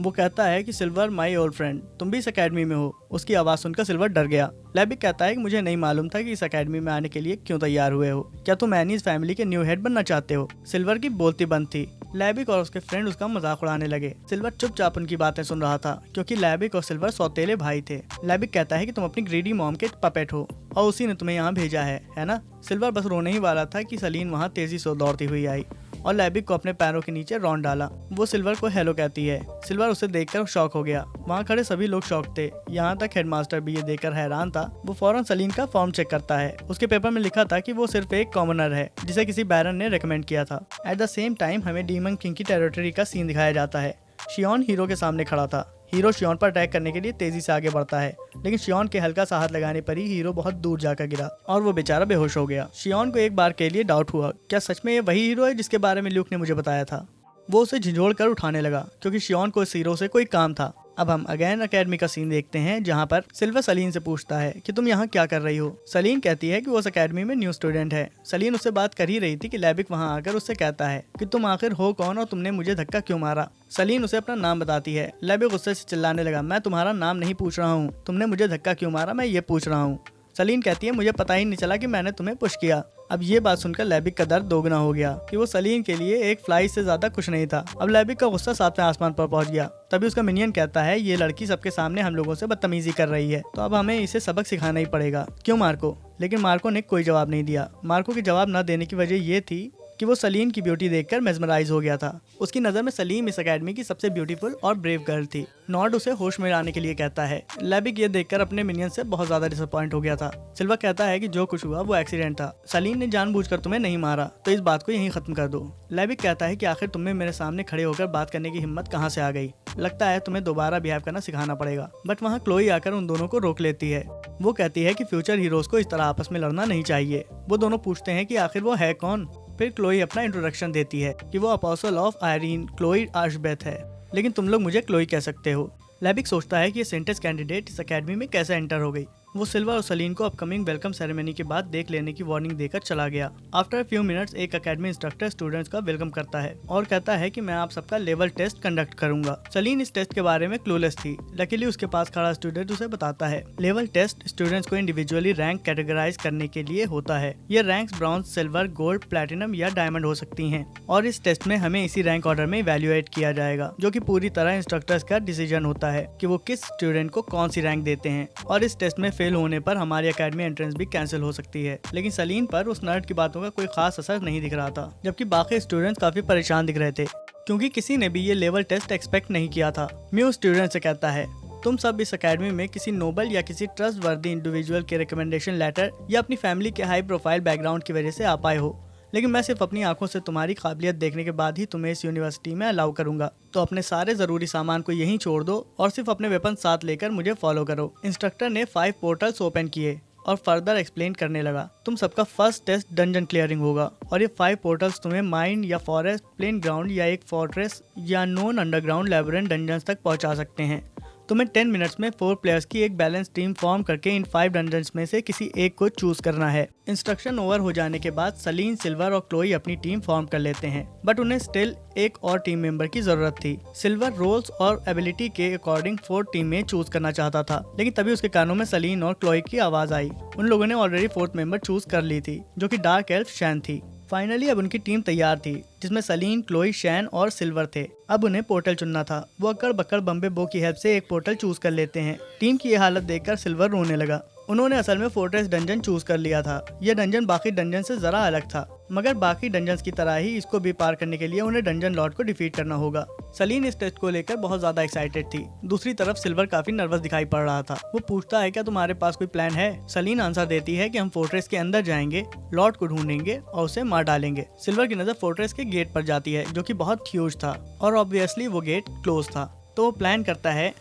वो कहता है कि सिल्वर माय ओल्ड फ्रेंड, तुम भी इस अकेडमी में हो। उसकी आवाज़ सुनकर सिल्वर डर गया। लैबिक कहता है कि मुझे नहीं मालूम था कि इस अकेडमी में आने के लिए क्यों तैयार हुए हो। क्या तुम एनीस फैमिली के न्यू हेड बनना चाहते हो? सिल्वर की बोलती बंद थी। लैबिक और उसके फ्रेंड उसका मजाक उड़ाने लगे। सिल्वर चुपचाप उनकी बातें सुन रहा था क्योंकि लैबिक और सिल्वर सौतेले भाई थे। लैबिक कहता है कि तुम अपनी ग्रीडी मॉम के पपेट हो और उसी ने तुम्हें यहाँ भेजा है ना? सिल्वर बस रोने ही वाला था कि सलीन वहाँ तेजी से दौड़ती हुई आई और लैबिक को अपने पैरों के नीचे रौंद डाला। वो सिल्वर को हेलो कहती है। सिल्वर उसे देखकर शॉक हो गया। वहाँ खड़े सभी लोग शॉक थे, यहाँ तक हेडमास्टर भी ये देखकर हैरान था। वो फौरन सलीन का फॉर्म चेक करता है। उसके पेपर में लिखा था कि वो सिर्फ एक कॉमनर है जिसे किसी बैरन ने रेकमेंड किया था। एट द सेम टाइम हमें डीमन किंग की टेरिटरी का सीन दिखाया जाता है। शियोन हीरो के सामने खड़ा था। हीरो शियोन पर अटैक करने के लिए तेजी से आगे बढ़ता है, लेकिन शियोन के हल्का सा हाथ लगाने पर ही हीरो बहुत दूर जाकर गिरा और वो बेचारा बेहोश हो गया। शियोन को एक बार के लिए डाउट हुआ, क्या सच में ये वही हीरो है जिसके बारे में ल्यूक ने मुझे बताया था? वो उसे झिझोड़ कर उठाने लगा क्योंकि शियोन को इस हीरो से कोई काम था। अब हम अगेन अकेडमी का सीन देखते हैं जहाँ पर सिल्वर सलीन से पूछता है कि तुम यहाँ क्या कर रही हो। सलीन कहती है कि वो उस अकेडमी में न्यू स्टूडेंट है। सलीन उससे बात कर ही रही थी कि लैबिक वहाँ आकर उससे कहता है कि तुम आखिर हो कौन और तुमने मुझे धक्का क्यों मारा। सलीन उसे अपना नाम बताती है। लैबिक गुस्से से चिल्लाने लगा, मैं तुम्हारा नाम नहीं पूछ रहा हूँ, तुमने मुझे धक्का क्यों मारा मैं ये पूछ रहा हूँ। सलीन कहती है मुझे पता ही नहीं चला कि मैंने तुम्हें पुश किया। अब ये बात सुनकर लैबिक का दर्द दोगुना हो गया कि वो सलीन के लिए एक फ्लाई से ज्यादा खुश नहीं था। अब लैबिक का गुस्सा सातवें आसमान पर पहुंच गया। तभी उसका मिनियन कहता है ये लड़की सबके सामने हम लोगों से बदतमीजी कर रही है, तो अब हमें इसे सबक सिखाना ही पड़ेगा। क्यों मार्को? लेकिन मार्को ने कोई जवाब नहीं दिया। मार्को के जवाब न देने की वजह ये थी कि वो सलीन की ब्यूटी देखकर मेस्मराइज हो गया था। उसकी नज़र में सलीम इस अकेडमी की सबसे ब्यूटीफुल और ब्रेव गर्ल थी। नॉर्ड उसे होश में लाने के लिए कहता है। लैबिक ये देखकर अपने मिनियन से बहुत ज्यादा डिसअपॉइंट हो गया था। सिल्वर कहता है कि जो कुछ हुआ वो एक्सीडेंट था, सलीन ने जानबूझकर तुम्हें नहीं मारा, तो इस बात को यहीं खत्म कर दो। लैबिक कहता है कि आखिर तुम्हें मेरे सामने खड़े होकर बात करने की हिम्मत कहाँ से आ गई? लगता है तुम्हें दोबारा बिहेव करना सिखाना पड़ेगा। बट वहाँ क्लोई आकर उन दोनों को रोक लेती है। वो कहती है कि फ्यूचर हीरोज को इस तरह आपस में लड़ना नहीं चाहिए। वो दोनों पूछते हैं कि आखिर वो है कौन। फिर क्लोई अपना इंट्रोडक्शन देती है कि वो अपोस्टल ऑफ आयरीन क्लोई आशबेथ है, लेकिन तुम लोग मुझे क्लोई कह सकते हो। लैबिक सोचता है कि ये सेंटेस कैंडिडेट इस अकेडमी में कैसे एंटर हो गई। वो सिल्वर और सलीन को अपकमिंग वेलकम सेरेमनी के बाद देख लेने की वार्निंग देकर चला गया। आफ्टर फ्यू मिनट्स एक अकेडमी इंस्ट्रक्टर स्टूडेंट्स का वेलकम करता है और कहता है कि मैं आप सबका लेवल टेस्ट कंडक्ट करूंगा। सलीन इस टेस्ट के बारे में क्लूलेस थी। लकीली उसके पास खड़ा स्टूडेंट उसे बताता है। लेवल टेस्ट स्टूडेंट्स को इंडिविजुअली रैंक कैटेगराइज करने के लिए होता है। ये ranks bronze, silver, gold, platinum या डायमंड हो सकती हैं और इस टेस्ट में हमें इसी रैंक ऑर्डर में इवैल्यूएट किया जाएगा, जो कि पूरी तरह इंस्ट्रक्टर्स का डिसीजन होता है कि वो किस स्टूडेंट को कौन सी रैंक देते हैं। और इस टेस्ट में फेल होने पर हमारी अकेडमी एंट्रेंस भी कैंसिल हो सकती है। लेकिन सलीन पर उस नर्ड की बातों का कोई खास असर नहीं दिख रहा था, जबकि बाकी स्टूडेंट्स काफी परेशान दिख रहे थे क्योंकि किसी ने भी ये लेवल टेस्ट एक्सपेक्ट नहीं किया था। म्यू स्टूडेंट से कहता है, तुम सब इस अकेडमी में किसी नोबल या किसी ट्रस्ट वर्दी इंडिविजुअल के रिकमेंडेशन लेटर या अपनी फैमिली के हाई प्रोफाइल बैकग्राउंड की वजह से आ पाए हो, लेकिन मैं सिर्फ अपनी आंखों से तुम्हारी काबिलियत देखने के बाद ही तुम्हें इस यूनिवर्सिटी में अलाउ करूंगा। तो अपने सारे जरूरी सामान को यहीं छोड़ दो और सिर्फ अपने वेपन साथ लेकर मुझे फॉलो करो। इंस्ट्रक्टर ने 5 पोर्टल्स ओपन किए और फर्दर एक्सप्लेन करने लगा, तुम सबका फर्स्ट टेस्ट डंजन क्लियरिंग होगा और ये 5 पोर्टल्स तुम्हें माइन या फॉरेस्ट, प्लेन ग्राउंड या एक फोर्ट्रेस या नॉन अंडरग्राउंड लैबिरिंथ डंजन्स तक पहुंचा सकते हैं। तुम्हें 10 मिनट्स में 4 प्लेयर्स की एक बैलेंस टीम फॉर्म करके इन 5 डंजन्स में से किसी एक को चूज करना है। इंस्ट्रक्शन ओवर हो जाने के बाद सलीन, सिल्वर और क्लोई अपनी टीम फॉर्म कर लेते हैं, बट उन्हें स्टिल एक और टीम मेंबर की जरूरत थी। सिल्वर रोल्स और एबिलिटी के अकॉर्डिंग 4 टीम में चूज करना चाहता था, लेकिन तभी उसके कानों में सलीन और क्लोई की आवाज आई। उन लोगों ने ऑलरेडी 4th मेंबर चूज कर ली थी, जो कि डार्क एल्फ शैन थी। फाइनली अब उनकी टीम तैयार थी, जिसमें सलीन, क्लोई, शैन और सिल्वर थे। अब उन्हें पोर्टल चुनना था। वो अक्कड़ बक्कड़ बम्बे बो की हेल्प से एक पोर्टल चूज कर लेते हैं। टीम की ये हालत देखकर सिल्वर रोने लगा। उन्होंने असल में फोर्ट्रेस डंजन चूज कर लिया था। यह डंजन बाकी डंजन से जरा अलग था, मगर बाकी डंजन्स की तरह ही इसको भी पार करने के लिए उन्हें डंजन लॉर्ड को डिफीट करना होगा। सलीन इस टेस्ट को लेकर बहुत ज्यादा एक्साइटेड थी। दूसरी तरफ सिल्वर काफी नर्वस दिखाई पड़ रहा था। वो पूछता है, क्या तुम्हारे पास कोई प्लान है? सलीन आंसर देती है कि हम फोर्ट्रेस के अंदर जाएंगे, लॉर्ड को ढूंढेंगे और उसे मार डालेंगे। सिल्वर की नजर फोर्ट्रेस के गेट पर जाती है, जो कि बहुत ह्यूज था और ऑब्वियसली वो गेट क्लोज था। तो वो प्लान करता है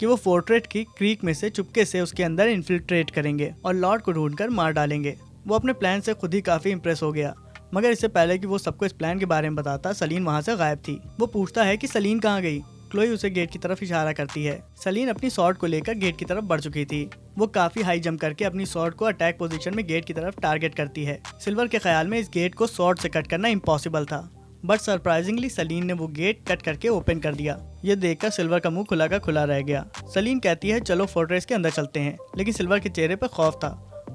कि वो फोर्ट्रेस की क्रीक में से चुपके से उसके अंदर इन्फिल्ट्रेट करेंगे और लॉर्ड को ढूंढकर मार डालेंगे। वो अपने प्लान से खुद ही काफी इंप्रेस हो गया, मगर इससे पहले कि वो सबको इस प्लान के बारे में बताता, सलीन वहाँ से गायब थी। वो पूछता है कि सलीन कहाँ गई। क्लोई उसे गेट की तरफ इशारा करती है। सलीन अपनी स्वॉर्ड को लेकर गेट की तरफ बढ़ चुकी थी। वो काफी हाई जंप करके अपनी स्वॉर्ड को अटैक पोजीशन में गेट की तरफ टारगेट करती है। सिल्वर के ख्याल में इस गेट को स्वॉर्ड से कट करना इम्पॉसिबल था, बट सरप्राइजिंगली सलीन ने वो गेट कट करके ओपन कर दिया। ये देखकर सिल्वर का मुंह खुला का खुला रह गया। सलीन कहती है, चलो फोर्ट्रेस के अंदर चलते हैं, लेकिन सिल्वर के चेहरे पर खौफ था।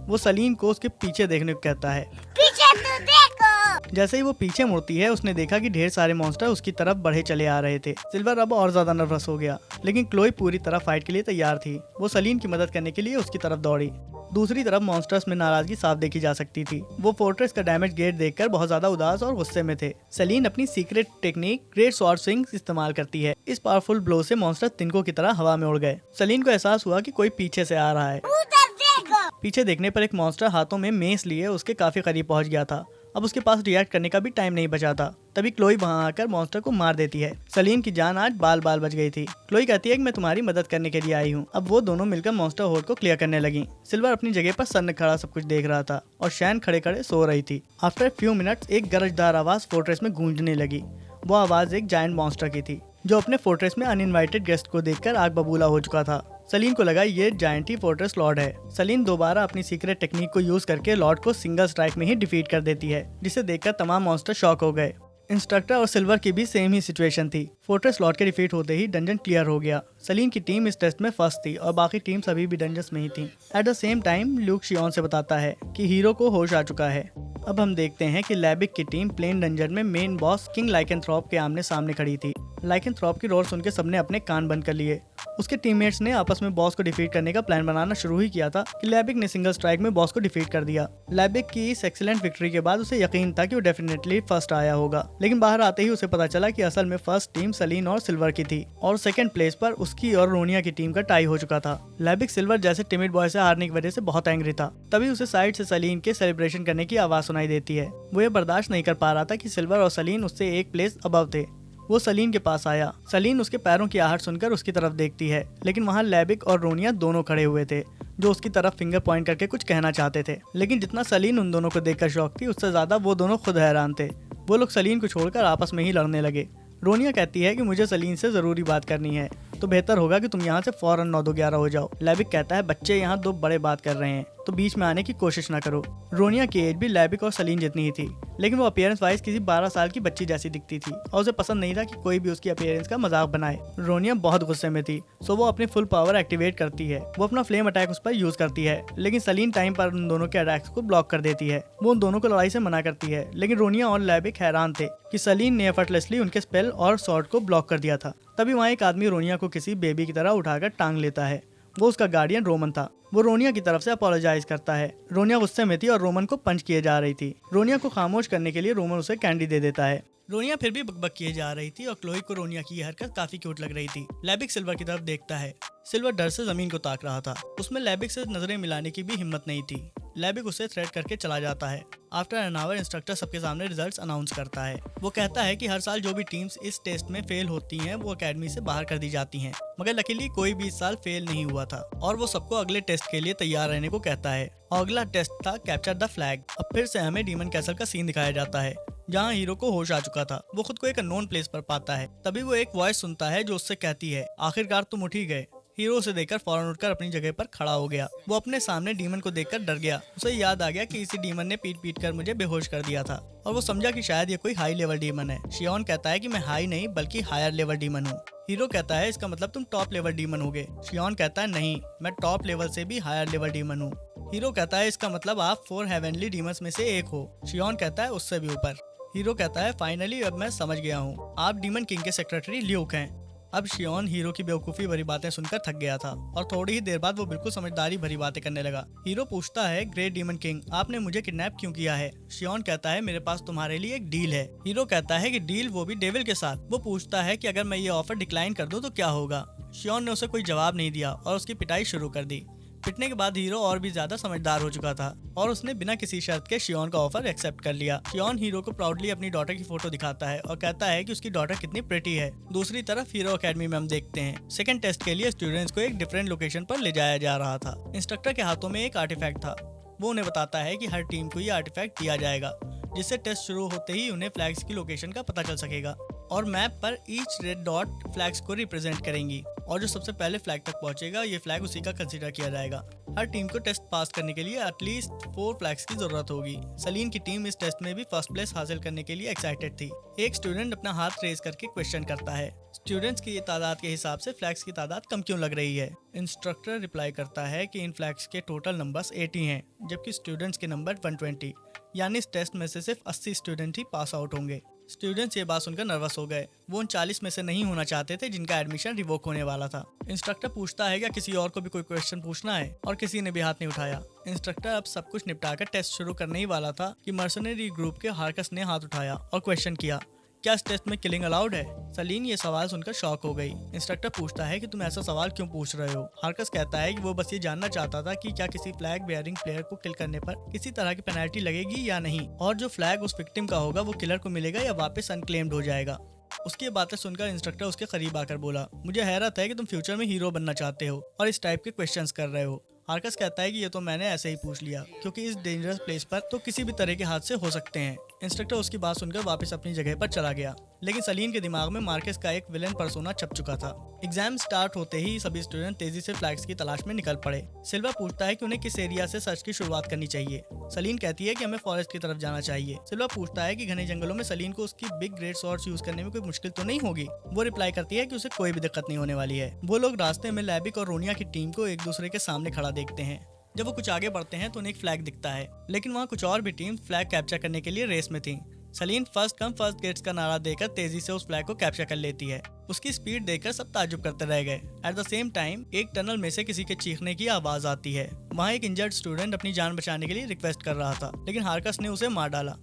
वो सलीन को उसके पीछे देखने को कहता है। पीछे तो देखो। जैसे ही वो पीछे मुड़ती है, उसने देखा कि ढेर सारे मॉन्स्टर उसकी तरफ बढ़े चले आ रहे थे। सिल्वर अब और ज्यादा नर्वस हो गया, लेकिन क्लोई पूरी तरह फाइट के लिए तैयार थी। वो सलीन की मदद करने के लिए उसकी तरफ दौड़ी। दूसरी तरफ मॉन्स्टर्स में नाराजगी साफ देखी जा सकती थी। वो फोर्ट्रेस का डैमेज गेट देखकर बहुत ज्यादा उदास और गुस्से में थे। सलीन अपनी secret technique great sword swing इस्तेमाल करती है। इस पावरफुल ब्लो से मॉन्स्टर तिनकों की तरह हवा में उड़ गए। सलीन को एहसास हुआ कि कोई पीछे से आ रहा है। उधर देखो। पीछे देखने पर एक मॉन्स्टर हाथों में मेस लिए उसके काफी करीब पहुंच गया था। अब उसके पास रिएक्ट करने का भी टाइम नहीं बचा था। तभी क्लोई वहां आकर मॉन्स्टर को मार देती है। सलीन की जान आज बाल बाल बच गई थी। क्लोई कहती है कि मैं तुम्हारी मदद करने के लिए आई हूँ। अब वो दोनों मिलकर मॉन्स्टर होर्ड को क्लियर करने लगी। सिल्वर अपनी जगह पर सन्न खड़ा सब कुछ देख रहा था और शैन खड़े खड़े सो रही थी। आफ्टर फ्यू मिनट्स एक गरजदार आवाज फोर्ट्रेस में गूंजने लगी। वो आवाज एक जायंट मॉन्स्टर की थी, जो अपने फोर्ट्रेस में अनइनवाइटेड गेस्ट को देखकर आग बबूला हो चुका था। सलीन को लगा ये जायंट ही फोर्ट्रेस लॉर्ड है। सलीन दोबारा अपनी सीक्रेट टेक्निक को यूज करके लॉर्ड को सिंगल स्ट्राइक में ही डिफीट कर देती है, जिसे देखकर तमाम मॉन्स्टर शॉक हो गए। इंस्ट्रक्टर और सिल्वर की भी सेम ही सिचुएशन थी। फोर्ट्रेस लॉर्ड के डिफीट होते ही डंजन क्लियर हो गया। सलीन की टीम इस टेस्ट में फर्स्ट थी और बाकी टीम सभी भी डंजन्स में ही थी। At the same time Luke Shion से बताता है कि हीरो को होश आ चुका है। अब हम देखते हैं कि लैबिक की टीम प्लेन डंजन में मेन बॉस किंग लाइकेंथ्रोप के आमने सामने खड़ी थी। लाइकेंथ्रोप की रोर सुन के सबने अपने कान बंद कर लिए। उसके टीममेट्स ने आपस में बॉस को डिफीट करने का प्लान बनाना शुरू ही किया था कि लैबिक ने सिंगल स्ट्राइक में बॉस को डिफीट कर दिया। लैबिक की इस एक्सीलेंट विक्ट्री के बाद उसे यकीन था कि वो डेफिनेटली फर्स्ट आया होगा, लेकिन बाहर आते ही उसे पता चला कि असल में फर्स्ट टीम सलीन और सिल्वर की थी और सेकंड प्लेस पर उसकी और रोनिया की टीम का टाई हो चुका था। लैबिक सिल्वर जैसे टिमिड बॉय से हारने की वजह से बहुत एंग्री था। तभी उसे साइड से सलीन के सेलिब्रेशन करने की आवाज सुनाई देती है। वो ये बर्दाश्त नहीं कर पा रहा था कि सिल्वर और सलीन उससे एक प्लेस अबव थे। वो सलीन के पास आया। सलीन उसके पैरों की आहट सुनकर उसकी तरफ देखती है, लेकिन वहाँ लैबिक और रोनिया दोनों खड़े हुए थे, जो उसकी तरफ फिंगर पॉइंट करके कुछ कहना चाहते थे। लेकिन जितना सलीन उन दोनों को देखकर शॉक थी, उससे ज्यादा वो दोनों खुद हैरान थे। वो लोग सलीन को छोड़कर आपस में ही लड़ने लगे। रोनिया कहती है कि मुझे सलीन से जरूरी बात करनी है, तो बेहतर होगा कि तुम यहाँ से फौरन 9-2-11 हो जाओ। लैबिक कहता है, बच्चे यहाँ दो बड़े बात कर रहे हैं, तो बीच में आने की कोशिश ना करो। रोनिया की एज भी लैबिक और सलीन जितनी ही थी, लेकिन वो अपीयरेंस वाइज किसी 12 साल की बच्ची जैसी दिखती थी और उसे पसंद नहीं था कि कोई भी उसकी अपीयरेंस का मजाक बनाए। रोनिया बहुत गुस्से में थी, सो वो अपनी फुल पावर एक्टिवेट करती है। वो अपना फ्लेम अटैक उस पर यूज करती है, लेकिन सलीन टाइम पर उन दोनों के अटैक्स को ब्लॉक कर देती है। वो उन दोनों को लड़ाई से मना करती है, लेकिन रोनिया और लैबिक हैरान थे कि सलीन ने एफर्टलेसली उनके स्पेल और शॉट को ब्लॉक कर दिया था। तभी वहाँ एक आदमी रोनिया को किसी बेबी की तरह उठाकर टांग लेता है। वो उसका गार्डियन रोमन था। वो रोनिया की तरफ से अपोलोजाइज करता है। रोनिया गुस्से में थी और रोमन को पंच किए जा रही थी। रोनिया को खामोश करने के लिए रोमन उसे कैंडी दे देता है। रोनिया फिर भी बकबक किए जा रही थी और क्लोई को रोनिया की हरकत काफी क्यूट लग रही थी। लैबिक सिल्वर की तरफ देखता है। सिल्वर डर से जमीन को ताक रहा था। उसमें लैबिक से नजरें मिलाने की भी हिम्मत नहीं थी। लैबिक उसे थ्रेट करके चला जाता है। आफ्टर एन आवर इंस्ट्रक्टर सबके सामने रिजल्ट्स अनाउंस करता है। वो कहता है कि हर साल जो भी टीम्स इस टेस्ट में फेल होती हैं, वो एकेडमी से बाहर कर दी जाती हैं, मगर लकीली कोई भी इस साल फेल नहीं हुआ था और वो सबको अगले टेस्ट के लिए तैयार रहने को कहता है। और अगला टेस्ट था कैप्चर द फ्लैग। अब फिर से हमें डीमन कैसल का सीन दिखाया जाता है, जहाँ हीरो को होश आ चुका था। वो खुद को एक अननोन प्लेस पर पाता है। तभी वो एक वॉइस सुनता है जो उससे कहती है, आखिरकार तुम उठ ही गए। हीरो उसे देखकर फौरन उठकर अपनी जगह पर खड़ा हो गया। वो अपने सामने डीमन को देखकर डर गया। उसे याद आ गया कि इसी डीमन ने पीट पीट कर मुझे बेहोश कर दिया था और वो समझा कि शायद ये कोई हाई लेवल डीमन है। शियोन कहता है कि मैं हाई नहीं बल्कि हायर लेवल डीमन हूँ। हीरो कहता है इसका मतलब तुम टॉप लेवल डीमन होगे। शियोन कहता है नहीं, मैं टॉप लेवल से भी हायर लेवल डीमन हूँ। हीरो कहता है इसका मतलब आप 4 हेवनली डीमंस में से एक हो। शियोन कहता है उससे भी ऊपर। हीरो कहता है फाइनली अब मैं समझ गया हूँ, आप डीमन किंग के सेक्रेटरी ल्यूक हैं। अब शियोन हीरो की बेवकूफ़ी भरी बातें सुनकर थक गया था और थोड़ी ही देर बाद वो बिल्कुल समझदारी भरी बातें करने लगा। हीरो पूछता है ग्रेट डीमन किंग, आपने मुझे किडनैप क्यों किया है? शियोन कहता है मेरे पास तुम्हारे लिए एक डील है। हीरो कहता है कि डील, वो भी डेविल के साथ। वो पूछता है कि अगर मैं ये ऑफर डिक्लाइन कर दूं तो क्या होगा? शियोन ने उसे कोई जवाब नहीं दिया और उसकी पिटाई शुरू कर दी। पिटने के बाद हीरो और भी ज्यादा समझदार हो चुका था और उसने बिना किसी शर्त के शियोन का ऑफर एक्सेप्ट कर लिया। शियोन हीरो को प्राउडली अपनी डॉटर की फोटो दिखाता है और कहता है कि उसकी डॉटर कितनी प्रिटी है। दूसरी तरफ हीरो एकेडमी में हम देखते हैं सेकंड टेस्ट के लिए स्टूडेंट्स को एक डिफरेंट लोकेशन पर ले जाया जा रहा था। इंस्ट्रक्टर के हाथों में एक आर्टिफैक्ट था। वो उन्हें बताता है कि हर टीम को ये आर्टिफैक्ट दिया जाएगा जिससे टेस्ट शुरू होते ही उन्हें फ्लैग्स की लोकेशन का पता चल सकेगा और मैप पर ईच रेड डॉट फ्लैग्स को रिप्रेजेंट करेंगी और जो सबसे पहले फ्लैग तक पहुंचेगा ये फ्लैग उसी का कंसीडर किया जाएगा। हर टीम को टेस्ट पास करने के लिए एटलीस्ट 4 फ्लैग्स की जरूरत होगी। सलीन की टीम इस टेस्ट में भी फर्स्ट प्लेस हासिल करने के लिए एक्साइटेड थी। एक स्टूडेंट अपना हाथ रेज करके क्वेश्चन करता है, स्टूडेंट्स की तादाद के हिसाब से फ्लैग्स की तादाद कम क्यों लग रही है? इंस्ट्रक्टर रिप्लाई करता है कि इन फ्लैग्स के टोटल नंबर्स 80 हैं जबकि स्टूडेंट्स के नंबर 120, यानी इस टेस्ट में से सिर्फ 80 स्टूडेंट ही पास आउट होंगे। स्टूडेंट्स ये बात सुनकर नर्वस हो गए। वो उन 40 में से नहीं होना चाहते थे जिनका एडमिशन रिवोक होने वाला था। इंस्ट्रक्टर पूछता है क्या किसी और को भी कोई क्वेश्चन पूछना है और किसी ने भी हाथ नहीं उठाया। इंस्ट्रक्टर अब सब कुछ निपटाकर टेस्ट शुरू करने ही वाला था कि मर्सनरी ग्रुप के हार्कस ने हाथ उठाया और क्वेश्चन किया, क्या इस टेस्ट में किलिंग अलाउड है? सलीन ये सवाल सुनकर शॉक हो गई। इंस्ट्रक्टर पूछता है कि तुम ऐसा सवाल क्यों पूछ रहे हो? हार्कस कहता है कि वो बस ये जानना चाहता था कि क्या किसी फ्लैग बेयरिंग प्लेयर को किल करने पर किसी तरह की पेनल्टी लगेगी या नहीं, और जो फ्लैग उस विक्टिम का होगा वो किलर को मिलेगा या वापस अनक्लेम्ड हो जाएगा। उसकी बातें सुनकर इंस्ट्रक्टर उसके करीब आकर बोला, मुझे हैरत है कि तुम फ्यूचर में हीरो बनना चाहते हो और इस टाइप के क्वेश्चंस कर रहे हो। हार्कस कहता है कि ये तो मैंने ऐसे ही पूछ लिया क्योंकि इस डेंजरस प्लेस पर तो किसी भी तरह के हादसे हो सकते हैं। इंस्ट्रक्टर उसकी बात सुनकर वापस अपनी जगह पर चला गया, लेकिन सलीन के दिमाग में मार्कस का एक विलेन पर्सोना छप चुका था। एग्जाम स्टार्ट होते ही सभी स्टूडेंट तेजी से फ्लैग्स की तलाश में निकल पड़े। सिल्वर पूछता है कि उन्हें किस एरिया से सर्च की शुरुआत करनी चाहिए। सलीन कहती है कि हमें फॉरेस्ट की तरफ जाना चाहिए। सिल्वर पूछता है कि घने जंगलों में सलीन को उसकी बिग ग्रेट सॉर्ड्स यूज करने में कोई मुश्किल तो नहीं होगी। वो रिप्लाई करती है कि उसे कोई भी दिक्कत नहीं होने वाली है। वो लोग रास्ते में लैबिक और रोनिया की टीम को एक दूसरे के सामने खड़ा देखते हैं। जब वो कुछ आगे बढ़ते हैं तो उन्हें एक फ्लैग दिखता है, लेकिन वहाँ कुछ और भी टीम फ्लैग कैप्चर करने के लिए रेस में थी। सलीन फर्स्ट कम फर्स्ट गेट्स का नारा देकर तेजी से उस फ्लैग को कैप्चर कर लेती है। उसकी स्पीड देखकर सब ताज्जुब करते रह गए। एट द सेम टाइम एक टनल में से किसी के चीखने की आवाज आती है। वहाँ एक इंजर्ड स्टूडेंट अपनी जान बचाने के लिए रिक्वेस्ट कर रहा था, लेकिन हार्कस ने उसे मार डाला।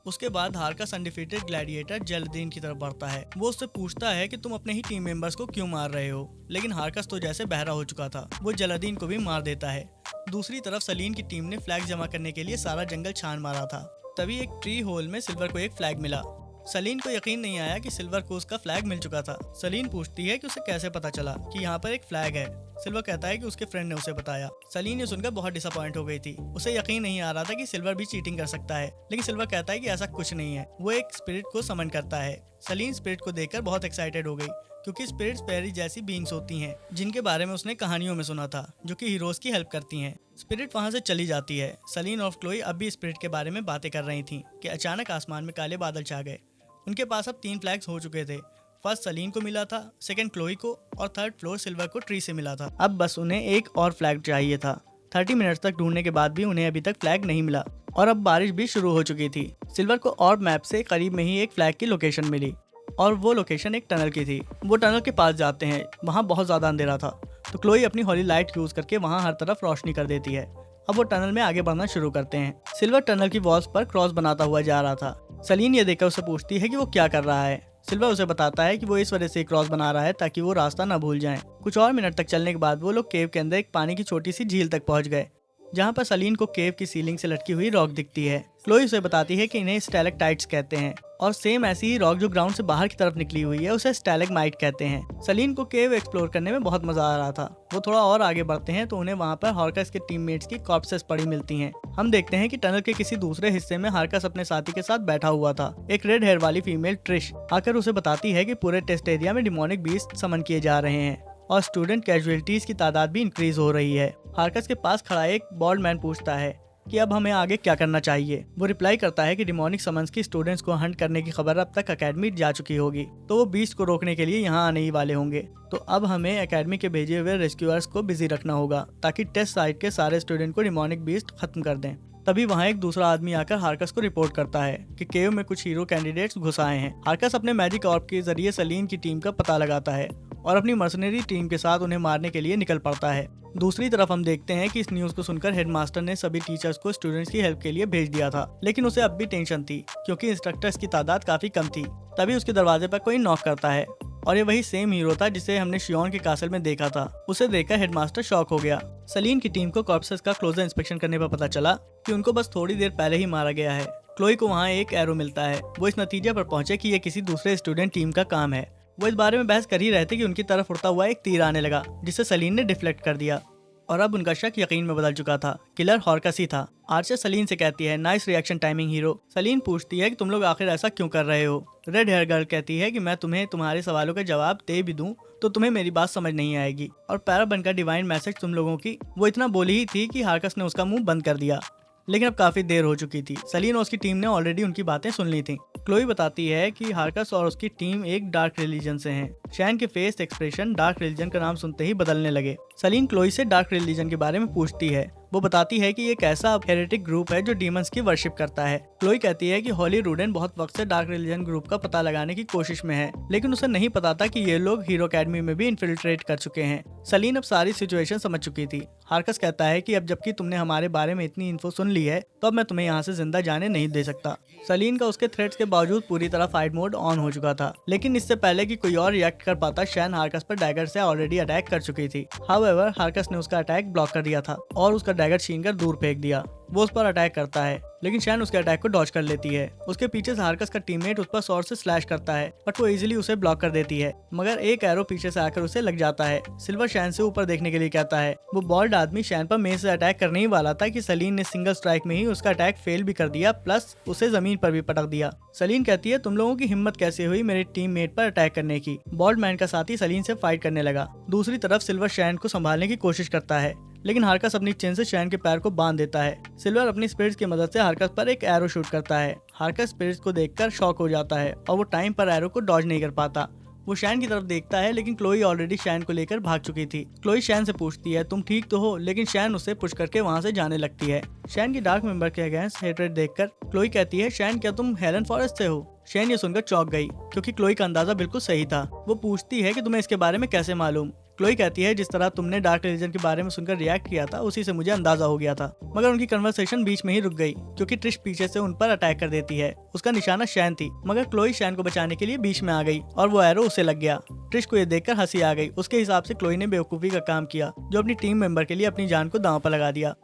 उसके बाद हार्कस अनडिफीटेड ग्लैडिएटर जेलदीन की तरफ बढ़ता है। वो उससे पूछता है कि तुम अपने ही टीम मेंबर्स को क्यों मार रहे हो, लेकिन हार्कस तो जैसे बहरा हो चुका था। वो जेलदीन को भी मार देता है। दूसरी तरफ सलीन की टीम ने फ्लैग जमा करने के लिए सारा जंगल छान मारा था। तभी एक ट्री होल में सिल्वर को एक फ्लैग मिला। सलीन को यकीन नहीं आया कि सिल्वर को उसका फ्लैग मिल चुका था। सलीन पूछती है कि उसे कैसे पता चला कि यहाँ पर एक फ्लैग है। सिल्वर कहता है कि उसके फ्रेंड ने उसे बताया। सलीन ये सुनकर बहुत डिसअपॉइंट हो गई थी। उसे यकीन नहीं आ रहा था कि सिल्वर भी चीटिंग कर सकता है, लेकिन सिल्वर कहता है कि ऐसा कुछ नहीं है। वो एक स्पिरिट को समन करता है। सलीन स्पिरिट को देखकर बहुत एक्साइटेड हो गई क्योंकि स्पिरिट्स फेरी जैसी बीइंग्स होती हैं जिनके बारे में उसने कहानियों में सुना था, जो कि हीरोज की हेल्प करती हैं। स्पिरिट वहां से चली जाती है। सलीन और क्लोई अब भी स्पिरिट के बारे में बातें कर रही थीं कि अचानक आसमान में काले बादल छा गए। उनके पास अब 3 फ्लैग्स हो चुके थे। फर्स्ट सलीन को मिला था, सेकंड क्लोई को और थर्ड फ्लोर सिल्वर को ट्री से मिला था। अब बस उन्हें एक और फ्लैग चाहिए था। 30 मिनट तक ढूंढने के बाद भी उन्हें अभी तक फ्लैग नहीं मिला और अब बारिश भी शुरू हो चुकी थी। सिल्वर को और मैप से करीब में ही एक फ्लैग की लोकेशन मिली और वो लोकेशन एक टनल की थी। वो टनल के पास जाते हैं। वहाँ बहुत ज़्यादा अंधेरा था तो क्लोई अपनी हॉली लाइट यूज़ करके वहाँ हर तरफ रोशनी कर देती है। अब वो टनल में आगे बढ़ना शुरू करते हैं। सिल्वर टनल की वॉल्स पर क्रॉस बनाता हुआ जा रहा था। सलीन ये देखकर उसे पूछती है कि वो क्या कर रहा है। सिल्वर उसे बताता है कि वो इस वजह से क्रॉस बना रहा है ताकि वो रास्ता ना भूल जाएं। कुछ और मिनट तक चलने के बाद वो लोग केव के अंदर एक पानी की छोटी सी झील तक पहुंच गए, जहाँ पर सलीन को केव की सीलिंग से लटकी हुई रॉक दिखती है। क्लोई उसे बताती है कि इन्हें स्टैलेक्टाइट्स कहते हैं और सेम ऐसी ही रॉक जो ग्राउंड से बाहर की तरफ निकली हुई है उसे स्टैलेग्माइट कहते हैं। सलीन को केव एक्सप्लोर करने में बहुत मजा आ रहा था। वो थोड़ा और आगे बढ़ते हैं तो उन्हें वहाँ पर हार्कस के टीममेट्स की कॉर्प्सेस पड़ी मिलती हैं। हम देखते हैं कि टनल के किसी दूसरे हिस्से में हार्कस अपने साथी के साथ बैठा हुआ था। एक रेड हेयर वाली फीमेल ट्रिश आकर उसे बताती है कि पूरे टेस्ट एरिया में डिमोनिक बीस्ट समन किए जा रहे हैं और स्टूडेंट कैजुअलिटीज की तादाद भी इंक्रीज हो रही है। हार्कस के पास खड़ा एक बॉल्ड मैन पूछता है कि अब हमें आगे क्या करना चाहिए। वो रिप्लाई करता है कि डिमोनिक समन्स की स्टूडेंट्स को हंट करने की खबर अब तक एकेडमी जा चुकी होगी, तो वो बीस्ट को रोकने के लिए यहाँ आने ही वाले होंगे। तो अब हमें एकेडमी के भेजे हुए रेस्क्यूअर्स को बिजी रखना होगा ताकि टेस्ट साइट के सारे स्टूडेंट को डिमोनिक बीस्ट खत्म कर दें। तभी वहाँ एक दूसरा आदमी आकर हार्कस को रिपोर्ट करता है कि केव में कुछ हीरो कैंडिडेट्स घुस आए हैं। हार्कस अपने मैजिक ऑर्ब के जरिए सलीन की टीम का पता लगाता है और अपनी मर्सनरी टीम के साथ उन्हें मारने के लिए निकल पड़ता है। दूसरी तरफ हम देखते हैं कि इस न्यूज को सुनकर हेडमास्टर ने सभी टीचर्स को स्टूडेंट्स की हेल्प के लिए भेज दिया था, लेकिन उसे अब भी टेंशन थी क्योंकि इंस्ट्रक्टर्स की तादाद काफी कम थी। तभी उसके दरवाजे पर कोई नॉक करता है और ये वही सेम हीरो था जिसे हमने शियोन के कासल में देखा था। उसे देखकर हेडमास्टर शॉक हो गया। सलीन की टीम को कॉर्प्सेस का क्लोजर इंस्पेक्शन करने पर पता चला कि उनको बस थोड़ी देर पहले ही मारा गया है। क्लोई को वहाँ एक एरो मिलता है। वो इस नतीजे पर पहुंचे कि ये किसी दूसरे स्टूडेंट टीम का काम है। वो इस बारे में बहस कर ही रहे थे कि उनकी तरफ उड़ता हुआ एक तीर आने लगा जिसे सलीन ने डिफ्लेक्ट कर दिया और अब उनका शक यकीन में बदल चुका था। किलर हार्कस ही था। आर्चर सलीन से कहती है, nice reaction timing hero. Saleen पूछती है कि तुम लोग आखिर ऐसा क्यों कर रहे हो। रेड हेयर गर्ल कहती है कि मैं तुम्हें तुम्हारे सवालों का जवाब दे भी दूं तो तुम्हें मेरी बात समझ नहीं आएगी। और पैराबन का डिवाइन मैसेज तुम लोगों की, वो इतना बोली ही थी कि हार्कस ने उसका मुंह बंद कर दिया, लेकिन अब काफी देर हो चुकी थी। सलीन और उसकी टीम ने ऑलरेडी उनकी बातें सुन ली थी। क्लोई बताती है कि हार्कस और उसकी टीम एक डार्क रिलीजन से हैं। शैन के फेस एक्सप्रेशन डार्क रिलीजन का नाम सुनते ही बदलने लगे। सलीन क्लोई से डार्क रिलीजन के बारे में पूछती है। वो बताती है कि एक ऐसा हेरेटिक ग्रुप है जो डीमंस की वर्शिप करता है। क्लोई कहती है कि हॉली रूडन बहुत वक्त से डार्क रिलीजन ग्रुप का पता लगाने की कोशिश में है, लेकिन उसे नहीं पता था कि ये लोग हीरो अकेडमी में भी इन्फिल्ट्रेट कर चुके हैं। सलीन अब सारी सिचुएशन समझ चुकी थी। हार्कस कहता है कि अब जबकि तुमने हमारे बारे में इतनी इन्फो सुन ली है तो अब मैं तुम्हें यहाँ से जिंदा जाने नहीं दे सकता। सलीन का उसके थ्रेट्स के बावजूद पूरी तरह फाइट मोड ऑन हो चुका था, लेकिन इससे पहले कि कोई और रिएक्ट कर पाता, शैन हार्कस पर डैगर से ऑलरेडी अटैक कर चुकी थी। हाउएवर हार्कस ने उसका अटैक ब्लॉक कर दिया था और उसका डैगर छीनकर दूर फेंक दिया। वो उस पर अटैक करता है, लेकिन शैन उसके अटैक को डॉज कर लेती है। उसके पीछे से हार्कस का टीममेट उस पर स्वॉर्ड से स्लैश करता है, बट वो इजीली उसे ब्लॉक कर देती है, मगर एक एरो पीछे से आकर उसे लग जाता है। सिल्वर शैन से ऊपर देखने के लिए कहता है। वो बॉल्ड आदमी शैन पर मेज से अटैक करने ही वाला था कि सलीन ने सिंगल स्ट्राइक में ही उसका अटैक फेल भी कर दिया, प्लस उसे जमीन पर भी पटक दिया। सलीन कहती है, तुम लोगों की हिम्मत कैसे हुई मेरे टीममेट पर अटैक करने की। बॉल्ड मैन का साथी सलीन से फाइट करने लगा। दूसरी तरफ सिल्वर शैन को संभालने की कोशिश करता है, लेकिन हार्कस अपनी चेन से शैन के पैर को बांध देता है। सिल्वर अपनी स्पिरिट्स की मदद से हार्कस पर एक एरो शूट करता है। हार्कस स्पिरिट्स को देखकर शॉक हो जाता है और वो टाइम पर एरो को डॉज नहीं कर पाता। वो शैन की तरफ देखता है, लेकिन क्लोई ऑलरेडी शैन को लेकर भाग चुकी थी। क्लोई शैन से पूछती है, तुम ठीक तो हो, लेकिन शैन उसे पुश करके वहाँ से जाने लगती है। शैन की डार्क मेंबर के अगेंस्ट हेट्रेड देखकर क्लोई कहती है, शैन क्या तुम हेलन फॉरेस्ट से हो। शैन ये सुनकर चौंक गई क्योंकि क्लोई का अंदाजा बिल्कुल सही था। वो पूछती है कि तुम्हें इसके बारे में कैसे मालूम। क्लोई कहती है, जिस तरह तुमने डार्क रिलीजन के बारे में सुनकर रिएक्ट किया था उसी से मुझे अंदाजा हो गया था। मगर उनकी कन्वर्सेशन बीच में ही रुक गई क्योंकि ट्रिश पीछे से उन पर अटैक कर देती है। उसका निशाना शैन थी, मगर क्लोई शैन को बचाने के लिए बीच में आ गई और वो एरो उसे लग गया। ट्रिश को ये देखकर हंसी आ गई। उसके हिसाब से क्लोई ने बेवकूफी का काम किया जो अपनी टीम मेंबर के लिए अपनी जान को दांव पर लगा दिया।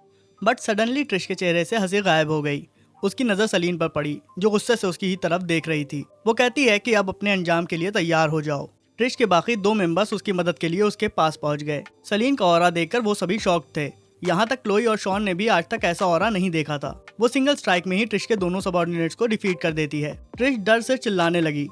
बट सडनली ट्रिश के चेहरे से हंसी गायब हो गई। उसकी नजर सलीन पर पड़ी जो गुस्से से उसकी ही तरफ देख रही थी। वो कहती है कि अब अपने अंजाम के लिए तैयार हो जाओ। ट्रिश के बाकी 2 मेंबर्स उसकी मदद के लिए उसके पास पहुंच गए। सलीन का ऑरा देखकर वो सभी शॉक थे। यहाँ तक क्लोई और शॉन ने भी आज तक ऐसा ऑरा नहीं देखा था। वो सिंगल स्ट्राइक में ही ट्रिश के दोनों सबऑर्डिनेट्स को डिफीट कर देती है। ट्रिश डर से चिल्लाने लगी।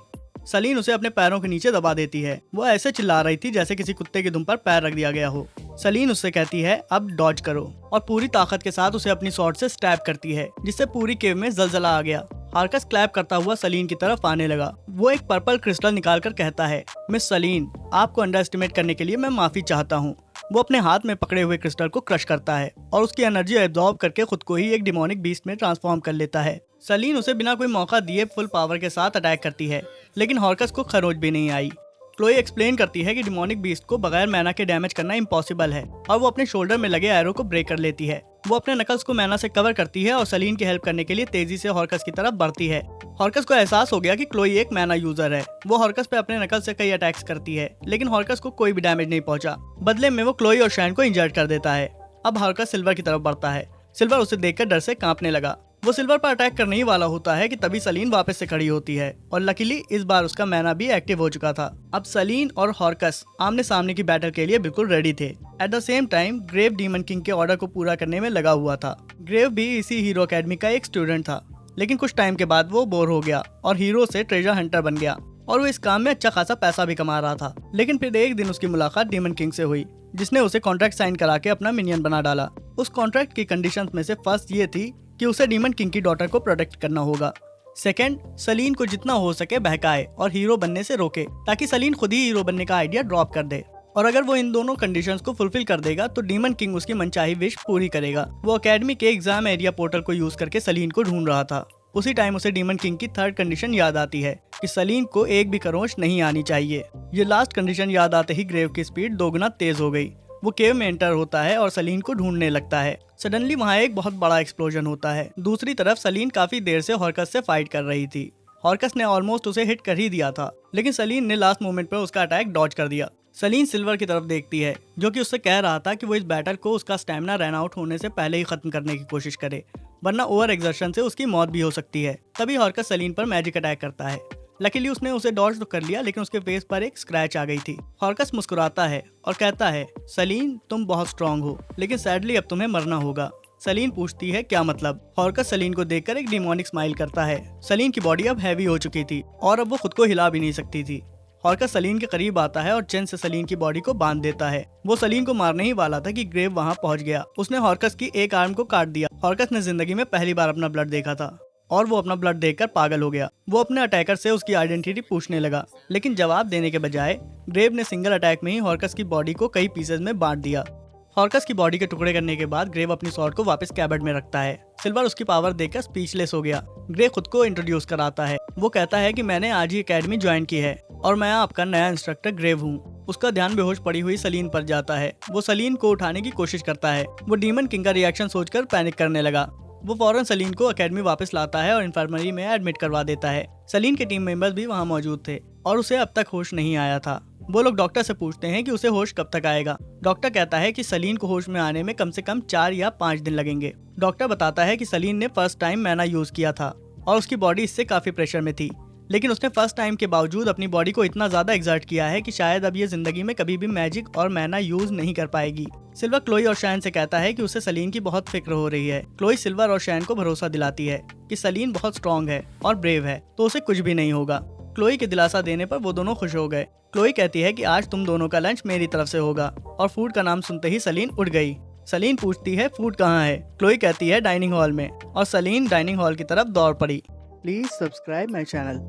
सलीन उसे अपने पैरों के नीचे दबा देती है। वो ऐसे चिल्ला रही थी जैसे किसी कुत्ते की दुम पर पैर रख दिया गया हो। सलीन उससे कहती है, अब डॉज करो, और पूरी ताकत के साथ उसे अपनी स्वॉर्ड से स्टैब करती है, जिससे पूरी केव में जलजला आ गया। हार्कस क्लैप करता हुआ सलीन की तरफ आने लगा। वो एक पर्पल क्रिस्टल निकालकर कहता है, मिस सलीन, आपको अंडर एस्टिमेट करने के लिए मैं माफी चाहता हूँ। वो अपने हाथ में पकड़े हुए क्रिस्टल को क्रश करता है और उसकी एनर्जी एब्जॉर्ब करके खुद को ही एक डिमोनिक बीस्ट में ट्रांसफॉर्म कर लेता है। सलीन उसे बिना कोई मौका दिए फुल पावर के साथ अटैक करती है, लेकिन हार्कस को खरोच भी नहीं आई। क्लोई एक्सप्लेन करती है कि डिमोनिक बीस्ट को बगैर मैना के डैमेज करना इम्पॉसिबल है और वो अपने शोल्डर में लगे एरो को ब्रेक कर लेती है। वो अपने नकल्स को मैना से कवर करती है और सलीन की हेल्प करने के लिए तेजी से हार्कस की तरफ बढ़ती है। हार्कस को एहसास हो गया कि क्लोई एक मैना यूजर है। वो हार्कस पे अपने नकल से कई अटैक्स करती है, लेकिन हार्कस को कोई भी डैमेज नहीं पहुंचा। बदले में वो क्लोई और शैन को इंजर्ड कर देता है। अब हार्कस सिल्वर की तरफ बढ़ता है। सिल्वर उसे देखकर डर से कांपने लगा। वो सिल्वर पर अटैक करने ही वाला होता है कि तभी सलीन वापस से खड़ी होती है और लकीली इस बार उसका मैना भी एक्टिव हो चुका था। अब सलीन और हार्कस आमने सामने की बैटल के लिए बिल्कुल रेडी थे। At the same time grave demon king के ऑर्डर को पूरा करने में लगा हुआ था। ग्रेव भी इसी हीरो अकेडमी का एक स्टूडेंट था, लेकिन कुछ टाइम के बाद वो बोर हो गया और हीरो से ट्रेजर हंटर बन गया। और वो इस काम में अच्छा खासा पैसा भी कमा रहा था। लेकिन फिर एक दिन उसकी मुलाकात डीमन किंग से हुई, जिसने उसे कॉन्ट्रैक्ट साइन करा के अपना मिनियन बना डाला। उस कॉन्ट्रैक्ट की कंडीशंस में से फर्स्ट ये थी कि उसे डीमन किंग की डॉटर को प्रोटेक्ट करना होगा। सेकंड, सलीन को जितना हो सके बहकाए और हीरो बनने से रोके, ताकि सलीन खुद ही हीरो बनने का आइडिया ड्रॉप कर दे। और अगर वो इन दोनों कंडीशंस को फुलफिल कर देगा तो डीमन किंग उसकी मनचाही विश पूरी करेगा। वो एकेडमी के एग्जाम एरिया पोर्टल को यूज करके सलीन को ढूंढ रहा था। उसी टाइम उसे डीमन किंग की थर्ड कंडीशन याद आती है कि सलीन को एक भी खरोंच नहीं आनी चाहिए। ये लास्ट कंडीशन याद आते ही ग्रेव की स्पीड दोगुना तेज हो गई। वो केव में एंटर होता है और सलीन को ढूंढने लगता है। सडनली वहाँ एक बहुत बड़ा एक्सप्लोजन होता है। दूसरी तरफ सलीन काफी देर से हॉर्कस से फाइट कर रही थी। हॉर्कस ने ऑलमोस्ट उसे हिट कर ही दिया था, लेकिन सलीन ने लास्ट मोमेंट पर उसका अटैक डॉज कर दिया। सलीन सिल्वर की तरफ देखती है, जो कि उससे कह रहा था कि वो इस बैटल को उसका स्टैमिना रन आउट होने से पहले ही खत्म करने की कोशिश करे, वरना ओवर एक्सर्शन से उसकी मौत भी हो सकती है। तभी हॉर्कस सलीन पर मैजिक अटैक करता है। लकीली उसने उसे डॉज तो कर लिया, लेकिन उसके फेस पर एक स्क्रैच आ गई थी। हॉर्कस मुस्कुराता है और कहता है, सलीन तुम बहुत स्ट्रांग हो, लेकिन सैडली अब तुम्हें मरना होगा। सलीन पूछती है क्या मतलब। हॉर्कस सलीन को देखकर एक डिमोनिक स्माइल करता है। सलीन की बॉडी अब हैवी हो चुकी थी और अब वो खुद को हिला भी नहीं सकती थी। हॉर्कस सलीन के करीब आता है और चेन से सलीन की बॉडी को बांध देता है। वो सलीन को मारने ही वाला था कि ग्रेव वहाँ पहुँच गया। उसने हॉर्कस की एक आर्म को काट दिया। हॉर्कस ने जिंदगी में पहली बार अपना ब्लड देखा था और वो अपना ब्लड देखकर पागल हो गया। वो अपने अटैकर से उसकी आइडेंटिटी पूछने लगा, लेकिन जवाब देने के बजाय ग्रेव ने सिंगल अटैक में ही हॉर्कस की बॉडी को कई पीसेज में बांट दिया। हॉर्कस की बॉडी के टुकड़े करने के बाद ग्रेव अपनी स्वॉर्ड को वापस कैबिनेट में रखता है। सिल्वर उसकी पावर देखकर स्पीचलेस हो गया। ग्रेव खुद को इंट्रोड्यूस कराता है। वो कहता है कि मैंने आज ही एकेडमी ज्वाइन की है और मैं आपका नया इंस्ट्रक्टर ग्रेव हूँ। उसका ध्यान बेहोश पड़ी हुई सलीन पर जाता है। वो सलीन को उठाने की कोशिश करता है। वो डीमन किंग का रिएक्शन सोचकर पैनिक करने लगा। वो फौरन सलीन को एकेडमी वापस लाता है और इन्फर्मरी में एडमिट करवा देता है। सलीन के टीम मेंबर्स भी वहाँ मौजूद थे और उसे अब तक होश नहीं आया था। वो लोग डॉक्टर से पूछते हैं कि उसे होश कब तक आएगा। डॉक्टर कहता है कि सलीन को होश में आने में कम से कम 4 या 5 दिन लगेंगे। डॉक्टर बताता है कि सलीन ने फर्स्ट टाइम मैना यूज किया था और उसकी बॉडी इससे काफी प्रेशर में थी, लेकिन उसने फर्स्ट टाइम के बावजूद अपनी बॉडी को इतना ज्यादा एक्सर्ट किया है कि शायद अब ये जिंदगी में कभी भी मैजिक और मैना यूज नहीं कर पाएगी। सिल्वर क्लोई और शैन से कहता है कि उसे सलीन की बहुत फिक्र हो रही है। क्लोई सिल्वर और शैन को भरोसा दिलाती है कि सलीन बहुत स्ट्रॉन्ग है और ब्रेव है, तो उसे कुछ भी नहीं होगा। क्लोई के दिलासा देने पर वो दोनों खुश हो गए। क्लोई कहती है कि आज तुम दोनों का लंच मेरी तरफ से होगा, और फूड का नाम सुनते ही सलीन उठ गई। सलीन पूछती है फूड कहाँ है। क्लोई कहती है डाइनिंग हॉल में, और सलीन डाइनिंग हॉल की तरफ दौड़ पड़ी। Please subscribe my channel.